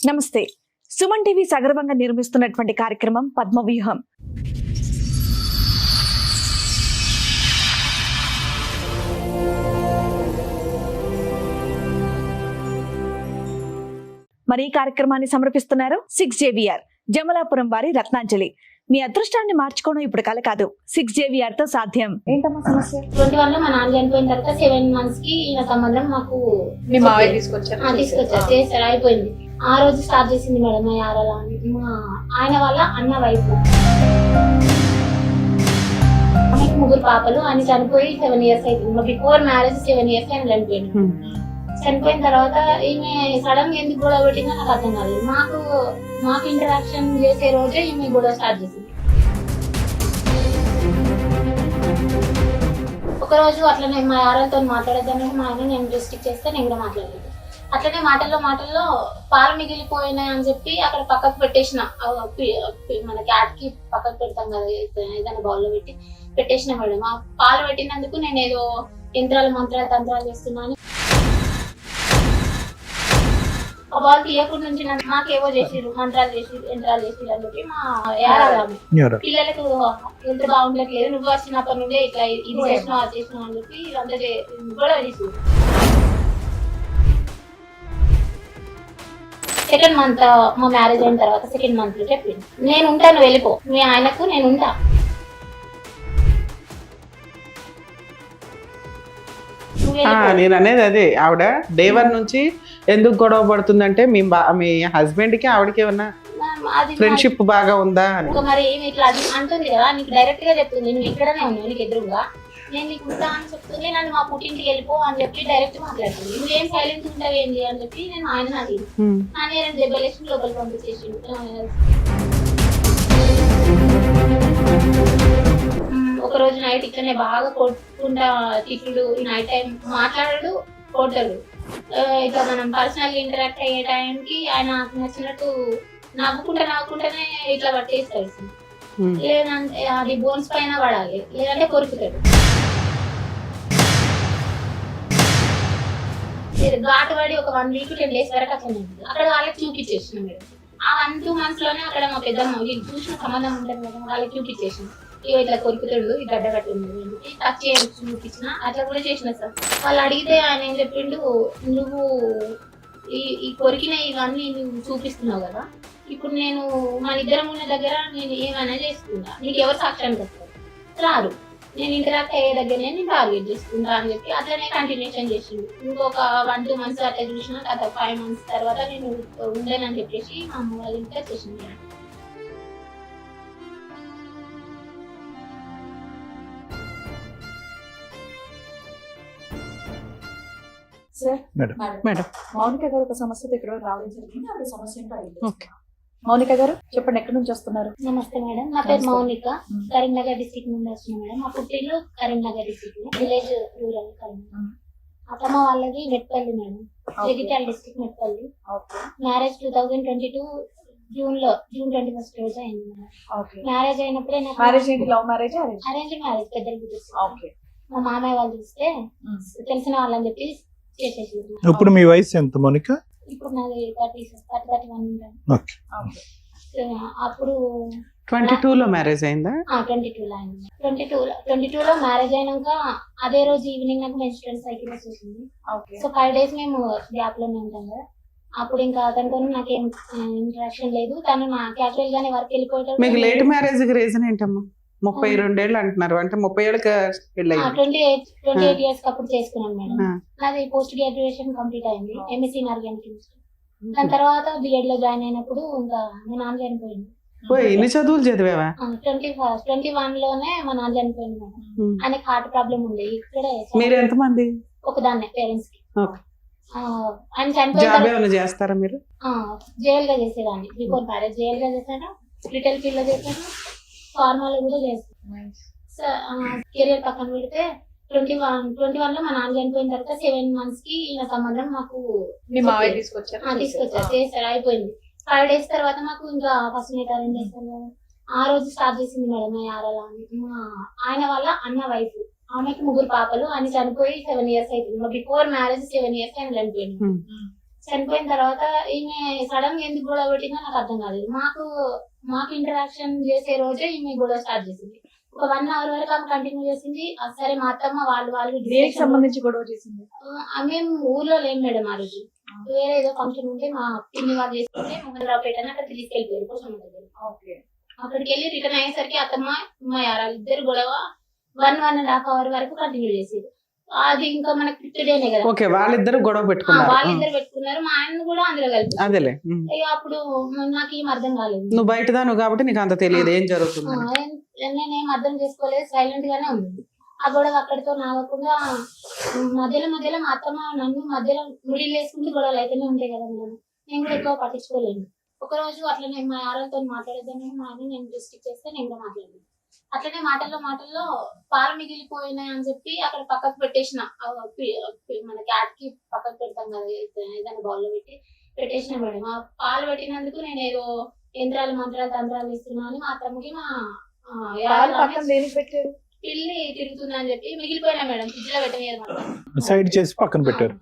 నమస్తే. సుమన్ టీవీ సగర్వంగా నిర్మిస్తున్నటువంటి కార్యక్రమం పద్మవ్యూహం. మరి ఈ కార్యక్రమాన్ని సమర్పిస్తున్నారు 6JVR జమలాపురం వారి రత్నాంజలి. మీ అదృష్టాన్ని మార్చుకోవడం ఇప్పుడు కల కాదు, 6JVR తో సాధ్యం. ఏంటమ్మా సమస్య? 21 లో మా నాన్న చనిపోయిన తర్వాత 7 months కి ఈయన సంబంధం మాకు మీ మావయ్య తీసుకొచ్చారు చేస్తారు, అయిపోయింది. ఆ రోజు స్టార్ట్ చేసింది మేడం మా యారలా అని. మా ఆయన వాళ్ళ అన్న వైపు, ఆమెకు 3 పాపలు. ఆయన చనిపోయి 7 years అవుతుంది. బిఫోర్ మ్యారేజ్ 7 years ఆయన చనిపోయింది. చనిపోయిన తర్వాత ఈమె సడన్ గా ఎందుకు గొడవ పెట్టిందో నాకు అర్థం కాలేదు. మాకు ఇంటరాక్షన్ చేసే రోజే ఈమె గొడవ స్టార్ట్ చేసింది. ఒక రోజు అట్లనే మా యారలతో మాట్లాడేదాన్ని మా ఆయన నేను రెస్ట్రిక్ట్ చేస్తే నేను కూడా మాట్లాడలేదు. అట్లనే మాటల్లో పాలు మిగిలిపోయినాయి అని చెప్పి అక్కడ పక్కకు పెట్టేసిన, మన క్యాట్ కి పక్కకు పెడతాం కదా ఏదైనా బౌల్ లో పెట్టేసిన మేడం. ఆ పాలు పెట్టినందుకు నేను ఏదో మంత్రాలు తంత్రాలు చేస్తున్నాను. ఆ బాల్ తీయకుండా నుంచి నాకేవో చేసిరు, మంత్రాలు చేసిరు, యంత్రాలు చేసిరు అని చెప్పి మా యారాలు పిల్లలకు ఎంత బాగుండట్లేదు, నువ్వు వచ్చినప్పటి నుండే ఇట్లా ఇది చేసినావు అది చేసినావు అని చెప్పి ఇదంతా గొడవ చేసిరు. సెకండ్ మంత్ మా మ్యారేజ్ అయిన తర్వాత సెకండ్ మంత్ లో చెప్పింది, నేను ఉంటాను వెళ్ళిపో, మీ ఆయనకు నేను ఉంటా. నేను అనేది అదే, ఆవిడ డే 1 నుంచి ఎందుకు గొడవ పడుతుందంటే మీ హస్బెండ్ కి ఆవిడకి ఏమన్నా ఫ్రెండ్షిప్ బాగా ఉందా అని. మరి ఇట్లా అది అంటుంది కదా, నీకు డైరెక్ట్ గా చెప్తుంది, నువ్వు ఇక్కడనే ఉన్నావు నీకు ఎదురుగా, నేను నీకు ఉంటా అని చెప్తుంది. నన్ను మా పుట్టింటికి వెళ్ళిపో అని చెప్పి డైరెక్ట్ మాట్లాడుతుంది. నువ్వేం సైలెన్స్ ఉంటావు ఏంటి అని చెప్పి నేను ఆయన అడిగి నాన్న 2 దెబ్బలేసి లోపలికి పంపించేసి ఒక రోజు నైట్ ఇట్లనే బాగా కొట్టుకుంటా తిట్టుడు, ఈ నైట్ టైం మాట్లాడడు, కొట్టడు. ఇట్లా మనం పర్సనల్ ఇంటరాక్ట్ అయ్యే టైంకి ఆయన నచ్చినట్టు నవ్వుకుంటేనే ఇట్లా పట్టేస్తాడు. లేదంటే అది బోన్స్ పైన పడాలి, లేదంటే కొరుకుతాడు. ఘాటు పడి ఒక 1 week 10 days వరకు అట్లా అక్కడ వాళ్ళకి చూపించేసిన మేడం. ఆ 1-2 months లోనే అక్కడ మా పెద్దమ్మ వీళ్ళు చూసిన సంబంధం ఉంటుంది మేడం, వాళ్ళకి చూపించేసిన ఇట్లా కొరుకుతాడు, ఈ గడ్డ కట్టింది టచ్ చేసి చూపించిన, అట్లా కూడా చేసిన సార్. వాళ్ళు అడిగితే ఆయన ఏం చెప్పిండు, నువ్వు ఈ కొరికిన ఇవన్నీ నువ్వు చూపిస్తున్నావు కదా, ఇప్పుడు నేను మన ఇద్దరం ఉన్న దగ్గర నేను ఏమైనా చేసుకుంటా, నీకు ఎవరు సాక్ష్యానికి వస్తారు రారు, నేను ఇంటరాక్ట్ అయ్యే దగ్గరనే నేను టార్గెట్ చేసుకుంటా అని చెప్పి అట్లనే కంటిన్యూషన్ చేసిండు. ఇంకొక 1-2 months అట్లా చూసిన, తర్వాత 5 months తర్వాత నేను ఉండేనని చెప్పేసి మా అమ్మ వాళ్ళ ఇంట్లో చేసింది. మేడం మౌనిక గారు ఒక సమస్యతో ఇక్కడ రావడం జరిగింది. ఆ సమస్య మౌనిక గారు చెప్పండి, ఎక్కడి నుంచి వస్తున్నారు? నమస్తే మేడం, నా పేరు మౌనిక, కరీంనగర్ డిస్ట్రిక్ట్ నుండి వస్తున్నాను మేడం. మా పుట్టిల్లు Karimnagar district, village rural Karimnagar. అత్తమ్మ వాళ్ళది Metpally madam, Jagtial district Metpally. Marriage 2022 June 21st రోజు అయింది మేడం. మ్యారేజ్ అయినప్పుడే అరేంజ్ మ్యారేజ్ పెద్దలు మా మామయ్య వాళ్ళు చూస్తే తెలిసిన వాళ్ళని చెప్పి చేసేసి. ఇప్పుడు మీ వయసు ఎంత మౌనిక? ఇప్పుడు నాది 31. అప్పుడు 22 లో మ్యారేజ్ అయిందా? 22 లో అయింది. 22 లో మ్యారేజ్ అయినాక అదే రోజు ఈవినింగ్ నాకు మెన్స్ట్రువల్ సైకిల్ వచ్చేసింది. సో 5 days మేము గ్యాప్ లోనే ఉంటాం కదా. అప్పుడు ఇంకా అతనితో నాకేం ఇంటరాక్షన్ లేదు, తను నా క్యాజువల్ గానే వర్క్ వెళ్ళిపోయాడు. మీకు లేట్ మ్యారేజ్ కి రీజన్ ఏంటమ్మా? 32 ఏళ్ళు అంటున్నారు, అంటే 30 ఏళ్ళకి పెళ్ళి 28 years అప్పుడు చేసుకున్నాను మేడం. నాది పోస్ట్ గ్రాడ్యుయేషన్ కంప్లీట్ అయింది, MSc ఇన్ ఆర్గానిక్ కెమిస్ట్రీ. దాని తర్వాత B.Ed లో జాయిన్ అయినప్పుడు ఇంకా మా నాన్న చనిపోయింది. ఎన్ని చదువులు చదివావా? 21 లోనే మా నాన్న చనిపోయింది మేడం. ఆయనకి హార్ట్ ప్రాబ్లం ఉంది. ఇక్కడే మీరు ఎంతమంది? ఒకదాన్నే పేరెంట్స్ కి. ఆయన చనిపోయిన చేస్తారా మీరు? జైల్ గా చేసేదాన్ని. బిఫోర్ మ్యారేజ్ జైల్ గా చేశాను, రిటైల్ ఫీల్డ్ లో చేశాను, ఫార్మాలో కూడా చేస్తాను. కెరియర్ పక్కన పెడితే 21 లో మా నాన్న చనిపోయిన తర్వాత 7 months కి ఈయన సంబంధం మాకు మీ మావయ్య తీసుకొచ్చారు, చేస్తారు, అయిపోయింది. 5 days తర్వాత మాకు ఇంకా ఫస్ట్ నైట్ అరేంజ్ చేస్తాను కదా, ఆ రోజు స్టార్ట్ చేసింది మేడం మా యారలా అని. ఆయన వాళ్ళ అన్న వైఫ్, ఆమెకి 3 పాపలు. ఆయన చనిపోయి 7 years అవుతుంది. బిఫోర్ మ్యారేజ్ 7 years ఆయన చనిపోయింది. చనిపోయిన తర్వాత ఈమె సడన్ గా ఎందుకు గొడవ పెట్టిందో నాకు అర్థం కాలేదు. మాకు ఇంటరాక్షన్ చేసే రోజే ఈమె గొడవ స్టార్ట్ చేసింది. ఒక 1 అవర్ వరకు ఆమె కంటిన్యూ చేసింది. సరే మా అత్తమ్మ వాళ్ళు దేనికి సంబంధించి గొడవ చేసింది? మేము ఊర్లో లేము మేడం ఆ రోజు. వేరే ఏదో ఫంక్షన్ ఉంటే మా పిన్ని వాళ్ళు చేసుకుంటే మోహన్ రావుపేట అని అక్కడ తీసుకెళ్ళిపోయారు కోసం దగ్గర. అక్కడికి వెళ్ళి రిటర్న్ అయ్యేసరికి అత్తమ్మ మా యారాలు ఇద్దరు గొడవ 1.5 అవర్ వరకు కంటిన్యూ చేసేది. అది ఇంకా మనకి ఫిఫ్త్ కదా. ఓకే, వాళ్ళిద్దరు గొడవ పెట్టుకున్నారు. వాళ్ళిద్దరు పెట్టుకున్నారు, మా ఆయన కూడా అందులో కలిపి. అదేలే. ఇక అప్పుడు నాకు ఏం అర్థం కాలేదు. నువ్వు బయటదాను కాబట్టి నీకు అంత తెలియదు ఏం జరుగుతుంది. నేనేం అర్థం చేసుకోలేదు, సైలెంట్ గానే ఉంది. ఆ గొడవ అక్కడితో నాగకుండా మధ్యలో మా అత్తమ్మ నన్ను మధ్యలో మిడిల్ వేసుకుంటూ గొడవలు అయితేనే ఉంటాయి కదా మేడం. నేను కూడా ఎక్కువ పట్టించుకోలేను. ఒక రోజు అట్లనే మా ఆరోగ్యతో మాట్లాడేద్దామని మా ఆయన నేను డిస్ట్రిక్ట్ చేస్తే నేను కూడా మాట్లాడలేదు. అట్లనే మాటల్లో పాలు మిగిలిపోయినాయి అని చెప్పి అక్కడ పక్కకు పెట్టేసిన, మన క్యాట్ కి పక్కకు పెడతాం కదా ఏదైనా బౌల్ లో పెట్టేసిన మేడం. ఆ పాలు పెట్టినందుకు నేను ఏదో యంత్రాలు మంత్రాలు తంత్రాలు ఇస్తున్నా అని మా అత్తమ్మకి మా పిల్లి తిరుగుతుంది అని చెప్పి మిగిలిపోయినా మేడం. ఫ్రిడ్జ్ లో పెట్టలేదు, సైడ్ చేసి పక్కన పెట్టారు.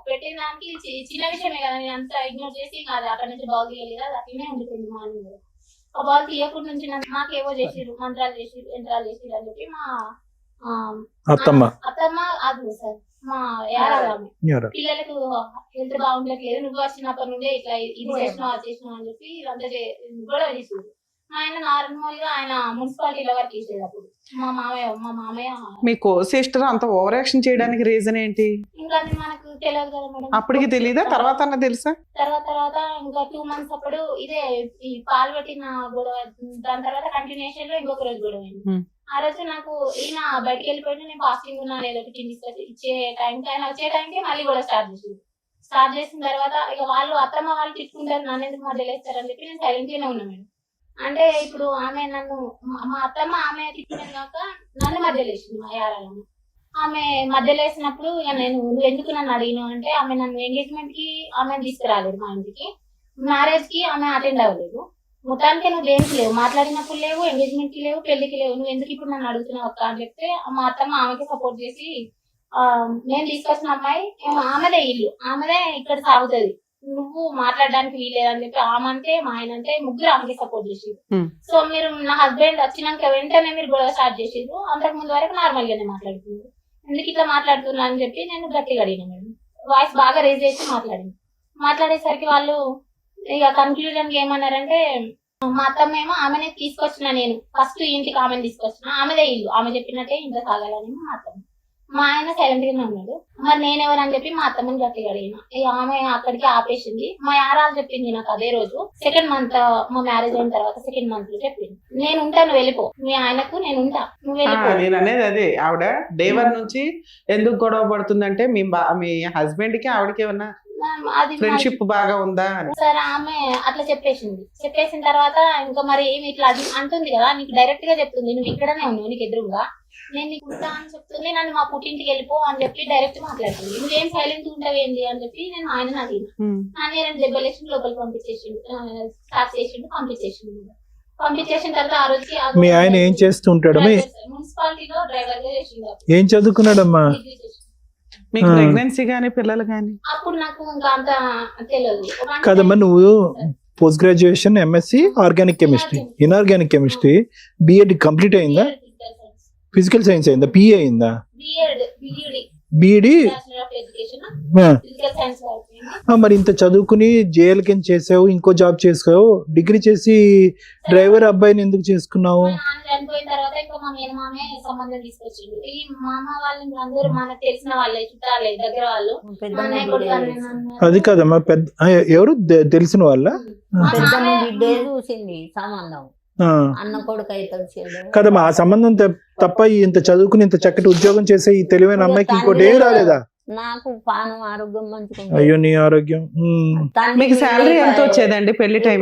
పెట్టిన దానికి చిన్న విషయమే కదా, నేను అంతా ఇగ్నోర్ చేసి కాదు అక్కడ నుంచి బాల్ తీయలేదు, అది అట్లనే ఉండిపోయింది మార్నింగ్. ఆ బాల్ తీయకుండా నుంచి నాకేవో చేసిరు, మంత్రాలు చేసిరు, యంత్రాలు చేసిరు అని చెప్పి మా అత్తమ్మ అది సార్ మా యారామే పిల్లలకు హెల్త్ బాగుండట్లేదు, నువ్వు వచ్చినప్పటి నుండే ఇట్లా ఇది చేసినావు అది చేసినావు అని చెప్పి ఇదంతా గొడవ చేసిరు. ఆయన నార్మల్ గా ఆయన మున్సిపాలిటీలో వర్క్ చేసేది. అప్పుడు మా మామయ్య మీ కో సిస్టర్ అంత ఓవర్ యాక్షన్ చేయడానికి రీజన్ ఏంటి? ఇంకా అది మనకు తెలియదు కదా మేడం. అప్పటికి తెలీదా? తర్వాత తెలుసా? తర్వాత ఇంకా 2 months అప్పుడు ఇదే ఈ పాలు పెట్టిన గొడవ. దాని తర్వాత కంటిన్యూషన్ లో ఇంకొక రోజు గొడవ అయింది. ఆ రోజు నాకు ఈయన బయటకు వెళ్ళిపోయినా నేను ఫాస్టింగ్ ఉన్నాను, ఏదో టిఫిన్ ఇచ్చే టైంకి ఆయన వచ్చే టైంకి మళ్ళీ గొడవ స్టార్ట్ చేసిన తర్వాత ఇక వాళ్ళు అత్తమ్మ వాళ్ళు తిట్టుకుంటారు, నన్ను ఎందుకు మధ్యలో వేస్తారని చెప్పి నేను సైలెంట్ గానే ఉన్నా మేడం. అంటే ఇప్పుడు ఆమె నన్ను మా అత్తమ్మ ఆమె తిట్టినది కాక నన్ను మధ్యలో వేసింది మా యారాలను. ఆమె మధ్యలో వేసినప్పుడు ఇక నువ్వు ఎందుకు నన్ను అడిగినావు అంటే, ఆమె నన్ను ఎంగేజ్మెంట్ కి ఆమె తీసుకురాలేదు, మా ఇంటికి మ్యారేజ్ కి ఆమె అటెండ్ అవ్వలేదు. మొత్తానికి నువ్వు దేనికి లేవు, మాట్లాడినప్పుడు లేవు, ఎంగేజ్మెంట్ కి లేవు, పెళ్లికి లేవు, నువ్వు ఎందుకు ఇప్పుడు నన్ను అడుగుతున్నావు అక్క అని చెప్తే మా అత్తమ్మ ఆమెకి సపోర్ట్ చేసి నేను తీసుకొచ్చిన అమ్మాయి ఆమెదే ఇల్లు, ఆమెదే ఇక్కడ సాగుతుంది, నువ్వు మాట్లాడడానికి వీలేదని చెప్పి ఆమె అంటే మా ఆయన అంటే ముగ్గురు ఆమెకి సపోర్ట్ చేసిరు. సో మీరు నా హస్బెండ్ వచ్చినాక వెంటనే మీరు గొడవ స్టార్ట్ చేసిరు. అంతకు ముందు వరకు నార్మల్ గానే మాట్లాడుతున్నారు, ఎందుకు ఇట్లా మాట్లాడుతున్నా అని చెప్పి నేను గట్టిగా అడిగిన మేడం. వాయిస్ బాగా రేజ్ చేసి మాట్లాడేసరికి వాళ్ళు ఇక కన్క్లూజన్ ఏమన్నారంటే, మా అత్తమ్మ ఏమో ఆమెనే తీసుకొచ్చిన, నేను ఫస్ట్ ఇంటికి ఆమెను తీసుకొచ్చిన, ఆమెదే ఇల్లు, ఆమె చెప్పినట్టే ఇంట్లో సాగాలని మా అత్తమ్మ. మా ఆయన సైలెంట్ గానే ఉన్నాడు. మరి నేనెవరని చెప్పి మా అత్తమ్మని గట్టిగా అడిగిన. ఆమె అక్కడికి ఆపేసింది. మా యారాలు చెప్పింది నాకు అదే రోజు 2nd month మా మ్యారేజ్ అయిన తర్వాత 2nd month లో చెప్పింది, నేను ఉంటాను వెళ్ళిపో, మీ ఆయనకు నేను ఉంటా, నువ్వు వెళ్ళిపో. నేను అనేది అదే, ఆవిడ డే 1 నుంచి ఎందుకు గొడవ పడుతుందంటే మీ హస్బెండ్ కి ఆవిడకి ఏమన్నా ఫ్రెండ్షిప్ బాగా ఉందా? సరే ఆమె అట్లా చెప్పేసిన తర్వాత ఇంకా మరి ఏమి ఇట్లా అంటుంది కదా, నీకు డైరెక్ట్ గా చెప్తుంది, నువ్వు ఇక్కడనే ఉన్నావు నీకు ఎదురుగా, నేను నీకు ఉంటా అని చెప్తుంది, నన్ను మా పుట్టింటికి వెళ్ళిపో అని చెప్పి డైరెక్ట్ మాట్లాడుతుంది. నువ్వేం సైలెంట్ ఉంటావు ఏంది అని చెప్పి నేను ఆయన అడిగిన. ఆయన 2 దెబ్బలేసి లోపలికి పంపించేసిండు, స్టార్ట్ చేసిండు, పంపించేసిన తర్వాత ఆ రోజు మీ ఆయన ఏం చేస్తుంటాడు? మున్సిపాలిటీలో డ్రైవర్ గా చేసిండు. ఏం చదువుకున్నాడమ్మా? మీకు ప్రెగ్నెన్సీ గానీ పిల్లలు గానీ? అప్పుడు నాకు ఇంకా అంత తెలియదు కదమ్మా. నువ్వు post graduation MSc organic chemistry, inorganic chemistry, BEd complete అయిందా? ఫిజికల్ సైన్స్ అయిందా? పిఏ అయిందా? బిఈడి. మరి ఇంత చదువుకుని జేఎల్ కింద చేసావు, ఇంకో జాబ్ చేసావు, డిగ్రీ చేసి డ్రైవర్ అబ్బాయిని ఎందుకు చేసుకున్నావు? చనిపోయిన తర్వాత ఇంకా మా మేనమామే సంబంధం తీసుకొచ్చిండు. ఈ మా అమ్మ వాళ్ళు అందరూ మనకు తెలిసిన వాళ్ళే, చుట్టాలే, దగ్గర వాళ్ళు. అది కదమ్మా, పెద్ద ఎవరు తెలిసిన వాళ్ళ చూసింది సంబంధం, అన్న కొడుకు అయితే కదమ్మా. ఆ సంబంధం తప్ప ఇంత చదువుకుని ఇంత చక్కటి ఉద్యోగం చేసే ఈ తెలివైన అమ్మాయికి ఇంకోటి ఏం రాలేదా? నాకు పానం ఆరోగ్యం మంచిగా. అయ్యో నీ ఆరోగ్యం. మీకు శాలరీ ఎంత వచ్చేదండి పెళ్లి టైం?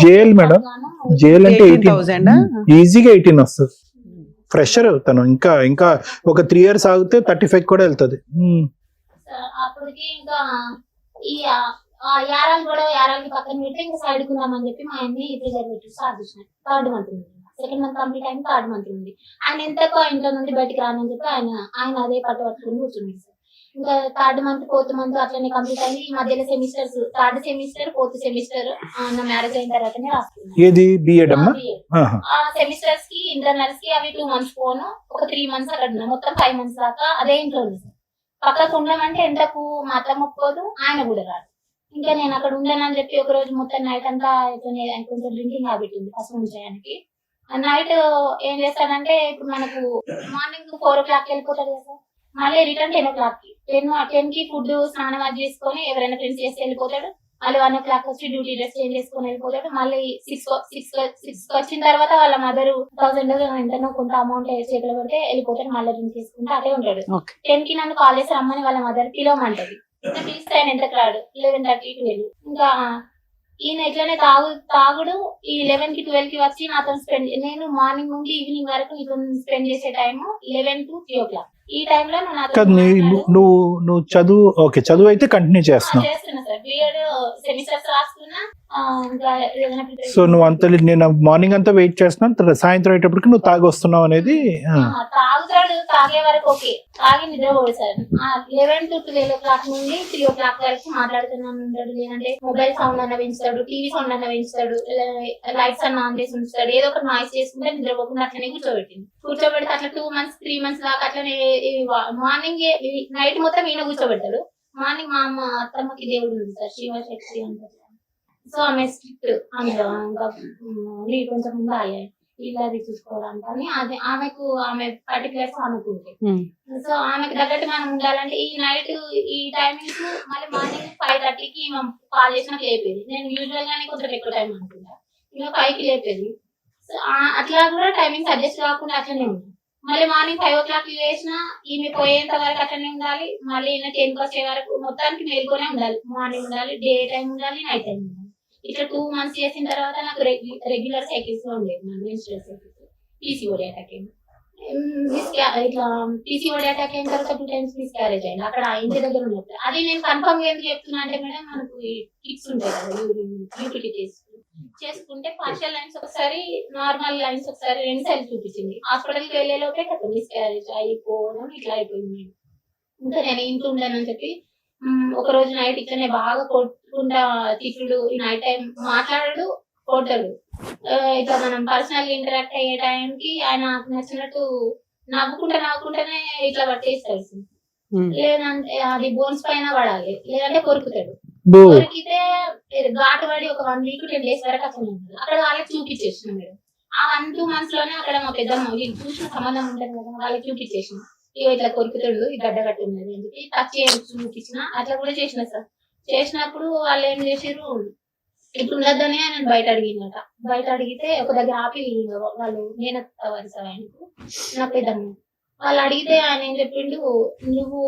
జేఎల్ మేడం, జేఎల్ అంటే 18,000 ఈజీగా 18 వస్తుంది. ఫ్రెషర్ తను, ఇంకా ఒక 3 years ఆగితే 35 కూడా వెళ్తుంది. అప్పటికి ఇంకా ఈ యారాలు కూడా యారాలకి పక్కన పెట్టి ఇంకా సైడ్ కుందామని చెప్పి మా ఆయన్ని ప్రిజర్వేటివ్ స్టార్ట్ చేసిన. 3rd month ఉంది, 2nd month కంప్లీట్ అయింది, 3rd month ఉంది. ఆయన ఎంతకో ఇంట్లో నుండి బయటకు రానని చెప్పి ఆయన అదే పట్టుకుని కూర్చున్నాడు సార్. ఇంకా 3rd month 4th month అట్లనే కంప్లీట్ అయింది. ఈ మధ్యలో semesters 3rd semester 4th semester నా మ్యారేజ్ అయిన తర్వాతనే రాస్తున్నాను. ఏది బిఎడ్ అమ్మా? ఆ సెమిస్టర్స్ కి ఇంటర్నల్స్ కి అవి 2 months పోను, ఒక 3 months అక్కడ ఉన్నా, మొత్తం 5 months దాకా అదే ఇంట్లో ఉంది సార్. పక్కకు ఉండమంటే ఎంతకు మా అత్త మొక్కోదు, ఆయన కూడా రాదు. ఇంకా నేను అక్కడ ఉండనని చెప్పి ఒక రోజు మొత్తం నైట్ అంతా కొంచెం డ్రింకింగ్ హ్యాబిట్ ఉంది ఫస్ట్ నుంచి ఆయనకి. నైట్ ఏం చేస్తాడంటే ఇప్పుడు మనకు మార్నింగ్ 4 o'clock వెళ్ళిపోతాడు కదా సార్, మళ్ళీ రిటర్న్ 10 o'clock కి 10 కి ఫుడ్ స్నానం అది చేసుకొని ఎవరైనా ఫ్రెండ్స్ చేసి వెళ్ళిపోతాడు. మళ్ళీ 1 o'clock వచ్చి డ్యూటీ డ్రెస్ చేంజ్ చేసుకొని వెళ్ళిపోతాడు. మళ్ళీ 6 వచ్చిన తర్వాత వాళ్ళ మదర్ 1000 ఎంతనో కొంత అమౌంట్ చేతిలో పెడితే వెళ్ళిపోతాడు. మళ్ళీ డ్రింక్ చేసుకుంటే అదే ఉంటాడు. 10 కి నన్ను కాల్ చేసి రమ్మని వాళ్ళ మదర్ పిలవమంటది. పిలిస్తే ఆయన ఎంతకు రాడు, 11:30 12. ఇంకా ఈయన ఇట్లనే తాగుడు ఈ 11 కి 12 కి వచ్చి నాతో స్పెండ్, నేను మార్నింగ్ నుండి ఈవినింగ్ వరకు నీతో స్పెండ్ చేసే టైం 11 to 3 o'clock. ఈ టైంలో నువ్వు చదువు ఓకే, చదువు అయితే కంటిన్యూ చేస్తున్నావు. చేస్తున్నా సార్, బిఎడ్ సెమిస్టర్స్ రాస్తున్నా. ఇంకా ఏదైనా సో నువ్వు అంత నేను మార్నింగ్ అంతా వెయిట్ చేస్తున్నాను, సాయంత్రం అయ్యేటప్పటికి నువ్వు తాగి వస్తున్నావు అనేది. తాగుతాడు, తాగే వరకు ఓకే, తాగి నిద్రపోడు సార్. 11 to 12 o'clock నుండి 3 o'clock వరకు మాట్లాడుతున్నాను ఉంటాడు. లేదంటే మొబైల్ సౌండ్ అన్న పెంచుతాడు, టీవీ సౌండ్ అన్న పెంచుతాడు, లైట్స్ అన్న ఆన్ చేసి ఉంచుతాడు. ఏదో ఒకటి నాయిస్ చేసుకుంటే నిద్రపోకుండా అట్లనే కూర్చోబెడితే అట్లా 2 months 3 months దాకా అట్లనే. మార్నింగ్ నైట్ మొత్తం ఈయన కూర్చోబెడతాడు. మార్నింగ్ మా అమ్మ అత్తమ్మకి దేవుడు ఉంది సార్, శివశక్తి అంటారు. సో ఆమె స్ట్రిక్ట్, అందులో ఇంకా మీరు కొంచెం ఉండాలి ఇలాది చూసుకోవడానికి అని. అదే ఆమె పర్టికులర్స్ అనుకుంటే, సో ఆమెకు తగ్గట్టు మనం ఉండాలంటే ఈ నైట్ ఈ టైమింగ్స్ మళ్ళీ మార్నింగ్ 5:30కి కాల్ చేసినా లేపేది. నేను యూజువల్ గానే కొంచెం ఎక్కువ టైం అనుకుంటా, ఇంకా 5కి లేపేది. సో అట్లా కూడా టైమింగ్స్ అడ్జస్ట్ కాకుండా అట్లనే ఉంది. మళ్ళీ మార్నింగ్ 5 o'clock వేసినా ఈమె పోయేంత వరకు అట్లనే ఉండాలి. మళ్ళీ ఈయన 10కి వచ్చే వరకు మొత్తానికి మేల్కొనే ఉండాలి. మార్నింగ్ ఉండాలి, డే టైం ఉండాలి, నైట్ టైం ఉండాలి. ఇట్లా 2 months చేసిన తర్వాత నాకు రెగ్యులర్ సైకిల్స్ లో ఉండేది, మెన్స్ట్రువల్ సైకిల్స్. పీసీఓడి అటాక్ అయింది. ఇట్లా పీసీఓడి అటాక్ అయిన తర్వాత 2 times మిస్క్యారేజ్ అయింది అక్కడ ఇంటి దగ్గర ఉన్నప్పుడు. అది నేను కన్ఫర్మ్ గా ఎందుకు చెప్తున్నా అంటే మేడం, మనకు కిట్స్ ఉంటాయి కదా యూపీటీ చేసుకుంటే పార్షియల్ లైన్స్ ఒకసారి, నార్మల్ లైన్స్ ఒకసారి, 2 సార్లు చూపించింది. హాస్పిటల్కి వెళ్లే లోపే కదా మిస్క్యారేజ్ అయిపోవడం ఇట్లా అయిపోయింది. ఇంకా నేను ఇంట్లో ఉండనని చెప్పి ఒక రోజు నైట్ ఇట్లనే బాగా కొట్టుకుంటా తిట్టుడు, ఈ నైట్ టైం మాట్లాడాడు, కొట్టాడు. ఇట్లా మనం పర్సనల్ ఇంటరాక్ట్ అయ్యే టైంకి ఆయన నచ్చినట్టు నవ్వుకుంటేనే ఇట్లా పట్టేస్తాడు. లేదంటే అది బోన్స్ పైన పడాలి, లేదంటే కొరుకుతాడు. కొరికితే ఘాటు పడి ఒక 1 week 10 days వరకు అట్లా ఉంటుంది. అక్కడ వాళ్ళకి చూపించేసిన మేడం. ఆ 1-2 months లోనే అక్కడ మా పెద్దమ్మ వీళ్ళు చూసిన సంబంధం ఉంటుంది కదా, వాళ్ళకి చూపించేసిన ఇట్లా కొరుకుతాడు, ఈ గడ్డ కట్టి ఉన్నది అని చెప్పి టచ్ చూపించిన. అట్లా కూడా చేసిన సార్. చేసినప్పుడు వాళ్ళు ఏం చేసారు, ఇప్పుడు ఉండొద్దని ఆయన బయట అడిగిందట. బయట అడిగితే ఒక దగ్గర ఆపి వాళ్ళు నేను వరుస ఆయనకు నా పెద్దమ్మ వాళ్ళు అడిగితే ఆయన ఏం చెప్పిండు, నువ్వు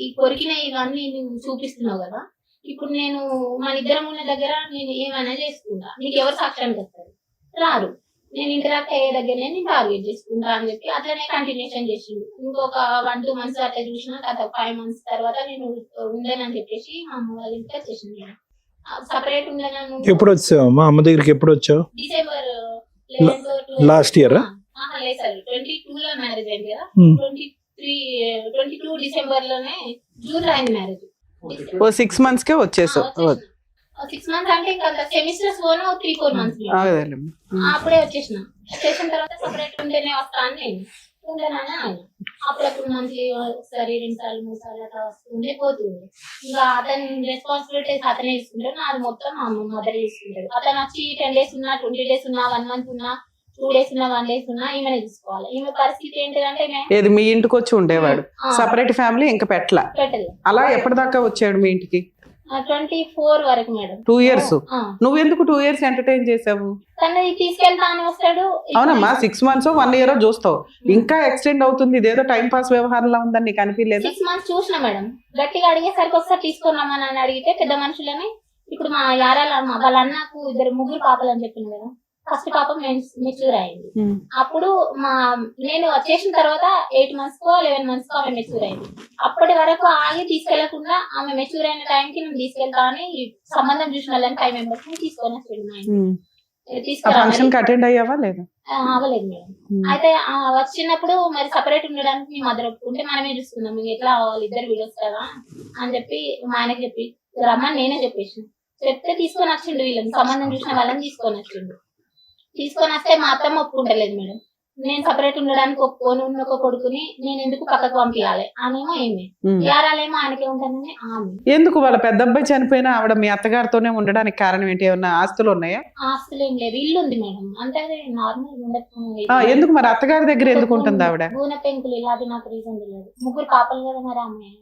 ఈ కొరికిన ఇవన్నీ నువ్వు చూపిస్తున్నావు కదా, ఇప్పుడు నేను మన ఇద్దరం ఉన్న దగ్గర నేను ఏమైనా చేసుకుంటా, నీకు ఎవరు సాక్ష్యానికి వస్తారు, రారు. నేను ఇంటరాక్ట్ అయ్యే దగ్గరనే నేను టార్గెట్ చేసుకుంటా అని చెప్పి అట్లనే కంటిన్యూషన్ చేసిండు. ఇంకొక 1-2 months అట్లా చూసిన తర్వాత 5 months తర్వాత నేను ఉండేనని చెప్పేసి మా అమ్మ వాళ్ళ ఇంటికి వచ్చేసింది. సపరేట్ ఉండేనన్ను. ఎప్పుడు వచ్చావు మా అమ్మ దగ్గరికి? ఎప్పుడు వచ్చావు? December last year? లేదు సార్, 22 లో మ్యారేజ్ అయింది కదా, 22 డిసెంబర్ లోనే, జూన్ లో అయింది మ్యారేజ్. 6 months కే వచ్చేసావు? 6 months అంటే ఇంకా సెమిస్టర్స్ పోను 3-4 months అప్పుడే వచ్చేసిన తర్వాత సపరేట్ ఉంటేనే వస్తా అని నేను ఉండేనని ఆయన. అప్పుడప్పుడు మంత్లీ ఒకసారి 2 సార్లు 3 సార్లు అట్లా వస్తుండే పోతుంది. ఇంకా అతని రెస్పాన్సిబిలిటీస్ అతనే తీసుకుంటాడు, నాది మొత్తం మా మదర్ తీసుకుంటాడు. అతను వచ్చి 10 days ఉన్నా, 20 days ఉన్నా, 1 month ఉన్నా, 2 days ఉన్నా, 1 day ఉన్నా ఈమెనే తీసుకోవాలి. ఈమె పరిస్థితి ఏంటంటే ఏది మీ ఇంటికి వచ్చి ఉండేవాడు, సపరేట్ ఫ్యామిలీ ఇంకా పెట్టలేదు. అలా ఎప్పటిదాకా వచ్చాడు మీ ఇంటికి? 24 వరకు మేడం. 2 years. నువ్వు ఎందుకు 2 years ఎంటర్టైన్ చేసావు? తనని తీసుకెళ్తా అని వస్తాడు. అవునమ్మా, 6 months 1 year చూస్తావు, ఇంకా ఎక్స్టెండ్ అవుతుంది. ఇదేదో టైం పాస్ వ్యవహారంలో ఉందని నీకు అనిపించలేదు? 6 months చూసిన మేడం. గట్టిగా అడిగేసరికి ఒకసారి తీసుకున్నామని అని అడిగితే పెద్ద మనుషులని, ఇప్పుడు మా యారాల వాళ్ళ అన్నకు 2 పాపలు అని చెప్పింది కదా, ఫస్ట్ పాప మెచ్యూర్ అయింది. అప్పుడు నేను వచ్చేసిన తర్వాత 8 months కో 11 months కో ఆమె మెచ్యూర్ అయింది. అప్పటి వరకు ఆగి తీసుకెళ్లకుండా ఆమె మెచ్యూర్ అయిన టైంకి నేను తీసుకెళ్తా అని సంబంధం చూసిన వాళ్ళని 5 members తీసుకొని వచ్చాడు మా ఇంటికి. ఆ తీసుకురా ఫంక్షన్ కి అటెండ్ అయ్యావా లేదా? అవ్వలేదు మేడం. అయితే వచ్చినప్పుడు మరి సపరేట్ ఉండడానికి మీ మదర్ ఒప్పుకుంటే మనమే చూసుకుందాం, మీకు ఎట్లా వాళ్ళిద్దరు వీడియోస్ కదా అని చెప్పి మా ఆయనకి చెప్పి రమ్మని నేనే చెప్పేసిన. చెప్తే తీసుకొని వచ్చిండు, వీళ్ళని సంబంధం చూసిన వాళ్ళని తీసుకొని వచ్చిండు. తీసుకొని వస్తే మా అత్తమ్మ ఒప్పుకుంటలేదు మేడం. నేను సపరేట్ ఉండడానికి ఒప్పుకొని ఉన్న ఒక కొడుకుని నేను ఎందుకు పక్కకు పంపించాలి అనేమో ఏమి యారాలేమో ఆయనకే ఉంటానని ఆమె. ఎందుకు వాళ్ళ పెద్ద అబ్బాయి చనిపోయినా ఆవిడ మీ అత్తగారితోనే ఉండడానికి కారణం ఏంటి? ఏమన్నా ఆస్తులు ఉన్నాయా? ఆస్తులు ఏం లేదు, ఇల్లు ఉంది మేడం, అంటే నార్మల్ ఉండదు. ఎందుకు మరి అత్తగారి దగ్గర ఎందుకు ఉంటుంది ఆవిడ? గూనె పెంకులు ఇలా, అది నాకు రీజన్ తెలియదు. ముగ్గురు పాపలు కదా మరి ఆమె.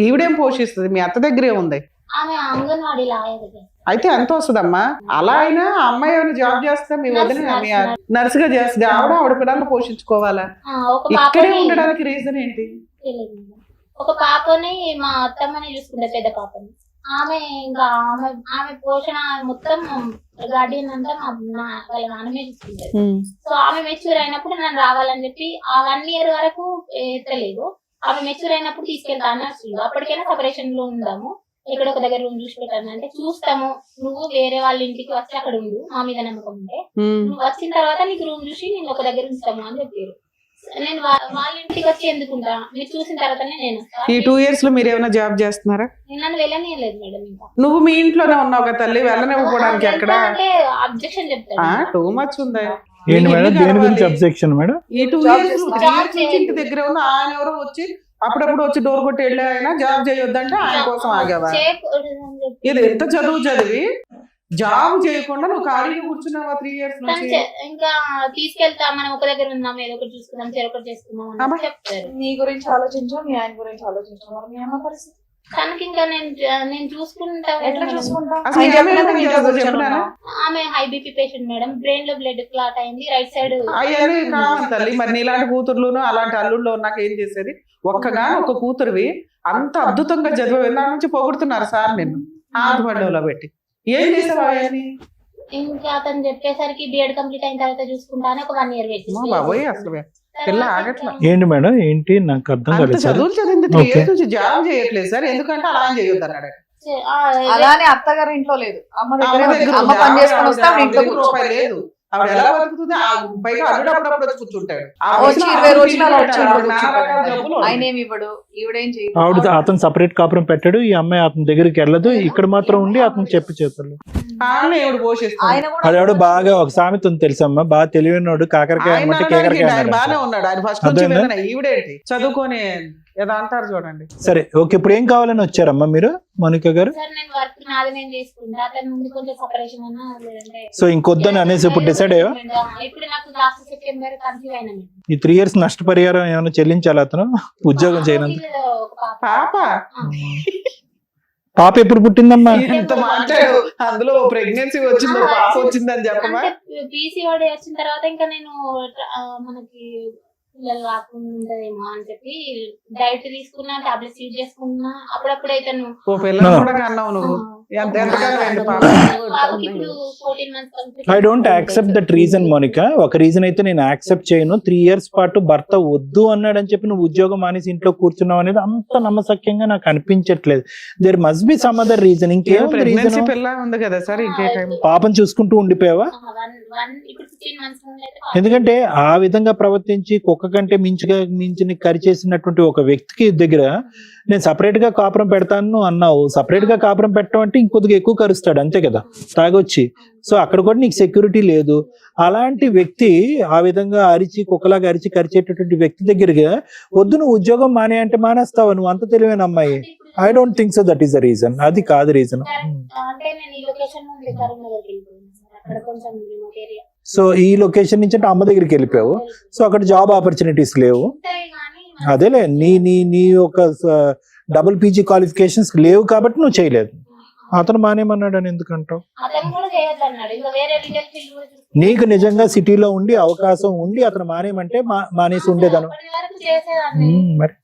ఈవిడేం పోషిస్తుంది? మీ అత్త దగ్గరే ఉంది. ఆమె అంగన్వాడీ లాయర్. అయితే ఎంత వస్తుందమ్మా? అలా అయినా అమ్మాయి ఏమైనా జాబ్ చేస్తే మీ వదిన నర్స్ గా చేస్తుంది, ఆవిడ పిల్లల్ని పోషించుకోవాలా? ఇక్కడే ఉండడానికి రీజన్ ఏంటి? ఒక పాపని మా అత్తమ్మని చూసుకుంటే, పెద్ద పాపని. ఆమె ఇంకా ఆమె పోషణ మొత్తం గార్డియన్ అంతా వాళ్ళ నాన్నమే చూసుకుంటారు. సో ఆమె మెచ్యూర్ అయినప్పుడు నన్ను రావాలని చెప్పి ఆ 1 year వరకు ఎత్తలేదు. ఆమె మెచ్యూర్ అయినప్పుడు తీసుకెళ్తా అని వస్తుంది. అప్పటికైనా సపరేషన్ లో ఉందాము, ఇక్కడ ఒక దగ్గర రూమ్ చూసి పెట్టాను అంటే చూస్తాము, నువ్వు వేరే వాళ్ళ ఇంటికి వచ్చి అక్కడ ఉండు, మా మీద నమ్మకం ఉంటే నువ్వు వచ్చిన తర్వాత నీకు రూమ్ చూసి నేను ఒక దగ్గర ఉంచుతాము అని చెప్పారు. నేను వాళ్ళ ఇంటికి వచ్చి ఎందుకుంటా, మీరు చూసిన తర్వాతనే నేను ఈ 2 years లో మీరు ఏమైనా జాబ్ చేస్తున్నారా? నన్ను వెళ్ళనియలేదు మేడం. ఇంకా నువ్వు మీ ఇంట్లోనే ఉన్నావు కదా తల్లి, వెళ్ళనివ్వడానికి ఎక్కడ అంటే అబ్జెక్షన్ చెప్తాను. టూ మచ్ ఉందా? ఏంటి మేడం, దేని గురించి అబ్జెక్షన్ మేడం? ఈ 2 years నుంచి ఇంటి దగ్గర ఉన్న ఆయన ఎవరో వచ్చి అప్పుడప్పుడు వచ్చి డోర్ కొట్టి వెళ్ళి ఆయన జాబ్ చేయొద్దంటే ఆయన కోసం ఆగేవా? ఇది ఎంత చదువు చదివి జాబ్ చేయకుండా నువ్వు ఖాళీగా కూర్చున్నావా 3 years నుంచి? ఇంకా తీసుకెళ్తా, మనం ఒక దగ్గర ఉందాం, ఏదో ఒకటి చూసుకుందాం, చెరొకటి చేసుకుందాం అని చెప్తారు. నీ గురించి ఆలోచించు, మీ ఆయన గురించి ఆలోచించు. మరి మీ అమ్మ పరిస్థితి తనకి ఇంకా నేను చూసుకుంటా. ఎట్లా చూసుకుంటా? ఆమె high BP patient madam, brain లో బ్లడ్ క్లాట్ అయింది, రైట్ సైడ్. అయ్యని కావాలి తల్లి. మరి నీలాంటి కూతుర్లును అలాంటి అల్లుళ్ళు నాకు ఏం చేసేది? ఒక్కగా ఒక కూతురువి అంత అద్భుతంగా చదివే దాని నుంచి పొగుడుతున్నారు సార్ నిన్ను ఆధపడ్డలో పెట్టి. ఏం చేసావు అవన్నీ? ఇంకా అతను చెప్పేసరికి బిఎడ్ కంప్లీట్ అయిన తర్వాత చూసుకుంటా అని ఒక 1 year వెయిట్ చేసి బాబోయ్ అసలు పిల్ల ఆగట్లా. ఏంటి మేడం, ఏంటి నాకు అర్థం కాలేదు. చదువులు చదివింది 3 years నుంచి జాబ్ చేయట్లేదు సార్, ఎందుకంటే అలా చేయొద్దు అన్నాడు. అలానే అత్తగారి ఇంట్లో లేదు, అమ్మ అమ్మ దగ్గర దగ్గర అమ్మ పని చేసుకొని వస్తే ఆవిడ ఇంట్లో కూర్చో. రూపాయి లేదు, ఆవిడ ఎలా బతుకుతుంది? పైగా అల్లుడు అప్పుడప్పుడు వచ్చి కూర్చుంటాడు. వచ్చి 20 రోజులు అలా వచ్చి ఇంట్లో కూర్చుంటాడు. ఆయన ఏమి ఇవ్వడు, ఈవిడేం చేయదు. ఆవిడ అతను సపరేట్ కాపురం పెట్టాడు, ఈ అమ్మాయి అతని దగ్గరికి వెళ్ళదు, ఇక్కడ మాత్రం ఉండి అతను చెప్పి చేస్తాడు. అదేవాడు బాగా ఒక సామెత ఉంది తెలుసమ్మా, బాగా తెలివైనోడు కాకరకాయ అన్నమాట కేకరకాయ బాగానే ఉన్నాడు ఆయన ఫస్ట్ నుంచి. ఈవిడేంటి చదువుకొని ఏదో అంటారు చూడండి. సరే ఓకే, ఇప్పుడు ఏం కావాలని వచ్చారమ్మా మీరు మౌనిక గారు? సో ఇంకొద్దని అనేసి ఇప్పుడు డిసైడ్ అయ్యా? ఈ 3 years నష్టపరిహారం ఏమైనా చెల్లించాలి అతను ఉద్యోగం చేయనందుకు? పాప ఎప్పుడు పుట్టిందమ్మా? ఎంత మాట్లాడు, అందులో ప్రెగ్నెన్సీ వచ్చిందో పాప వచ్చిందని చెప్పమా? పీసీఓడి వచ్చిన తర్వాత ఇంకా నేను మనకి పిల్లలు రాకుండా ఉంటదేమో అని చెప్పి డైట్ తీసుకున్నా, టాబ్లెట్స్ యూజ్ చేసుకున్నా. అప్పుడప్పుడు అయితే I don't accept that reason Monika. ఒక రీజన్ అయితే నేను యాక్సెప్ట్ చేయను. 3 years పాటు భర్త వద్దు అన్నాడు అని చెప్పి నువ్వు ఉద్యోగం మానేసి ఇంట్లో కూర్చున్నావు అనేది అంత నమ్మసక్యంగా నాకు అనిపించట్లేదు. There must be some other reason. ఇంకేం రీజన్? పాపం చూసుకుంటూ ఉండిపోయావా? ఎందుకంటే ఆ విధంగా ప్రవర్తించి కుక్క కంటే మించిన కరిచేసినటువంటి ఒక వ్యక్తికి దగ్గర నేను సపరేట్ గా కాపురం పెడతాను అన్నావు. సపరేట్ గా కాపురం పెట్టడం అంటే ఇంకొద్దిగా ఎక్కువ కరుస్తాడు అంతే కదా తాగొచ్చి. సో అక్కడ కూడా నీకు సెక్యూరిటీ లేదు. అలాంటి వ్యక్తి ఆ విధంగా అరిచి కుక్కలాగా అరిచి కరిచేటటువంటి వ్యక్తి దగ్గరగా వద్దు నువ్వు ఉద్యోగం మానే అంటే మానేస్తావు. నువ్వు అంత తెలివైన అమ్మాయి. I don't think so that is the reason. అది కాదు రీజన్. సో ఈ లొకేషన్ నుంచి అంటే అమ్మ దగ్గరికి వెళ్ళిపోయావు. సో అక్కడ జాబ్ ఆపర్చునిటీస్ లేవు. అదేలే నీ నీ నీ ఒక డబుల్ పీజీ క్వాలిఫికేషన్స్ లేవు కాబట్టి నువ్వు చేయలేదు. అతను మానేమన్నాడు అని ఎందుకంటావు? నీకు నిజంగా సిటీలో ఉండి అవకాశం ఉండి అతను మానేమంటే మానేసి ఉండేదాను మరి.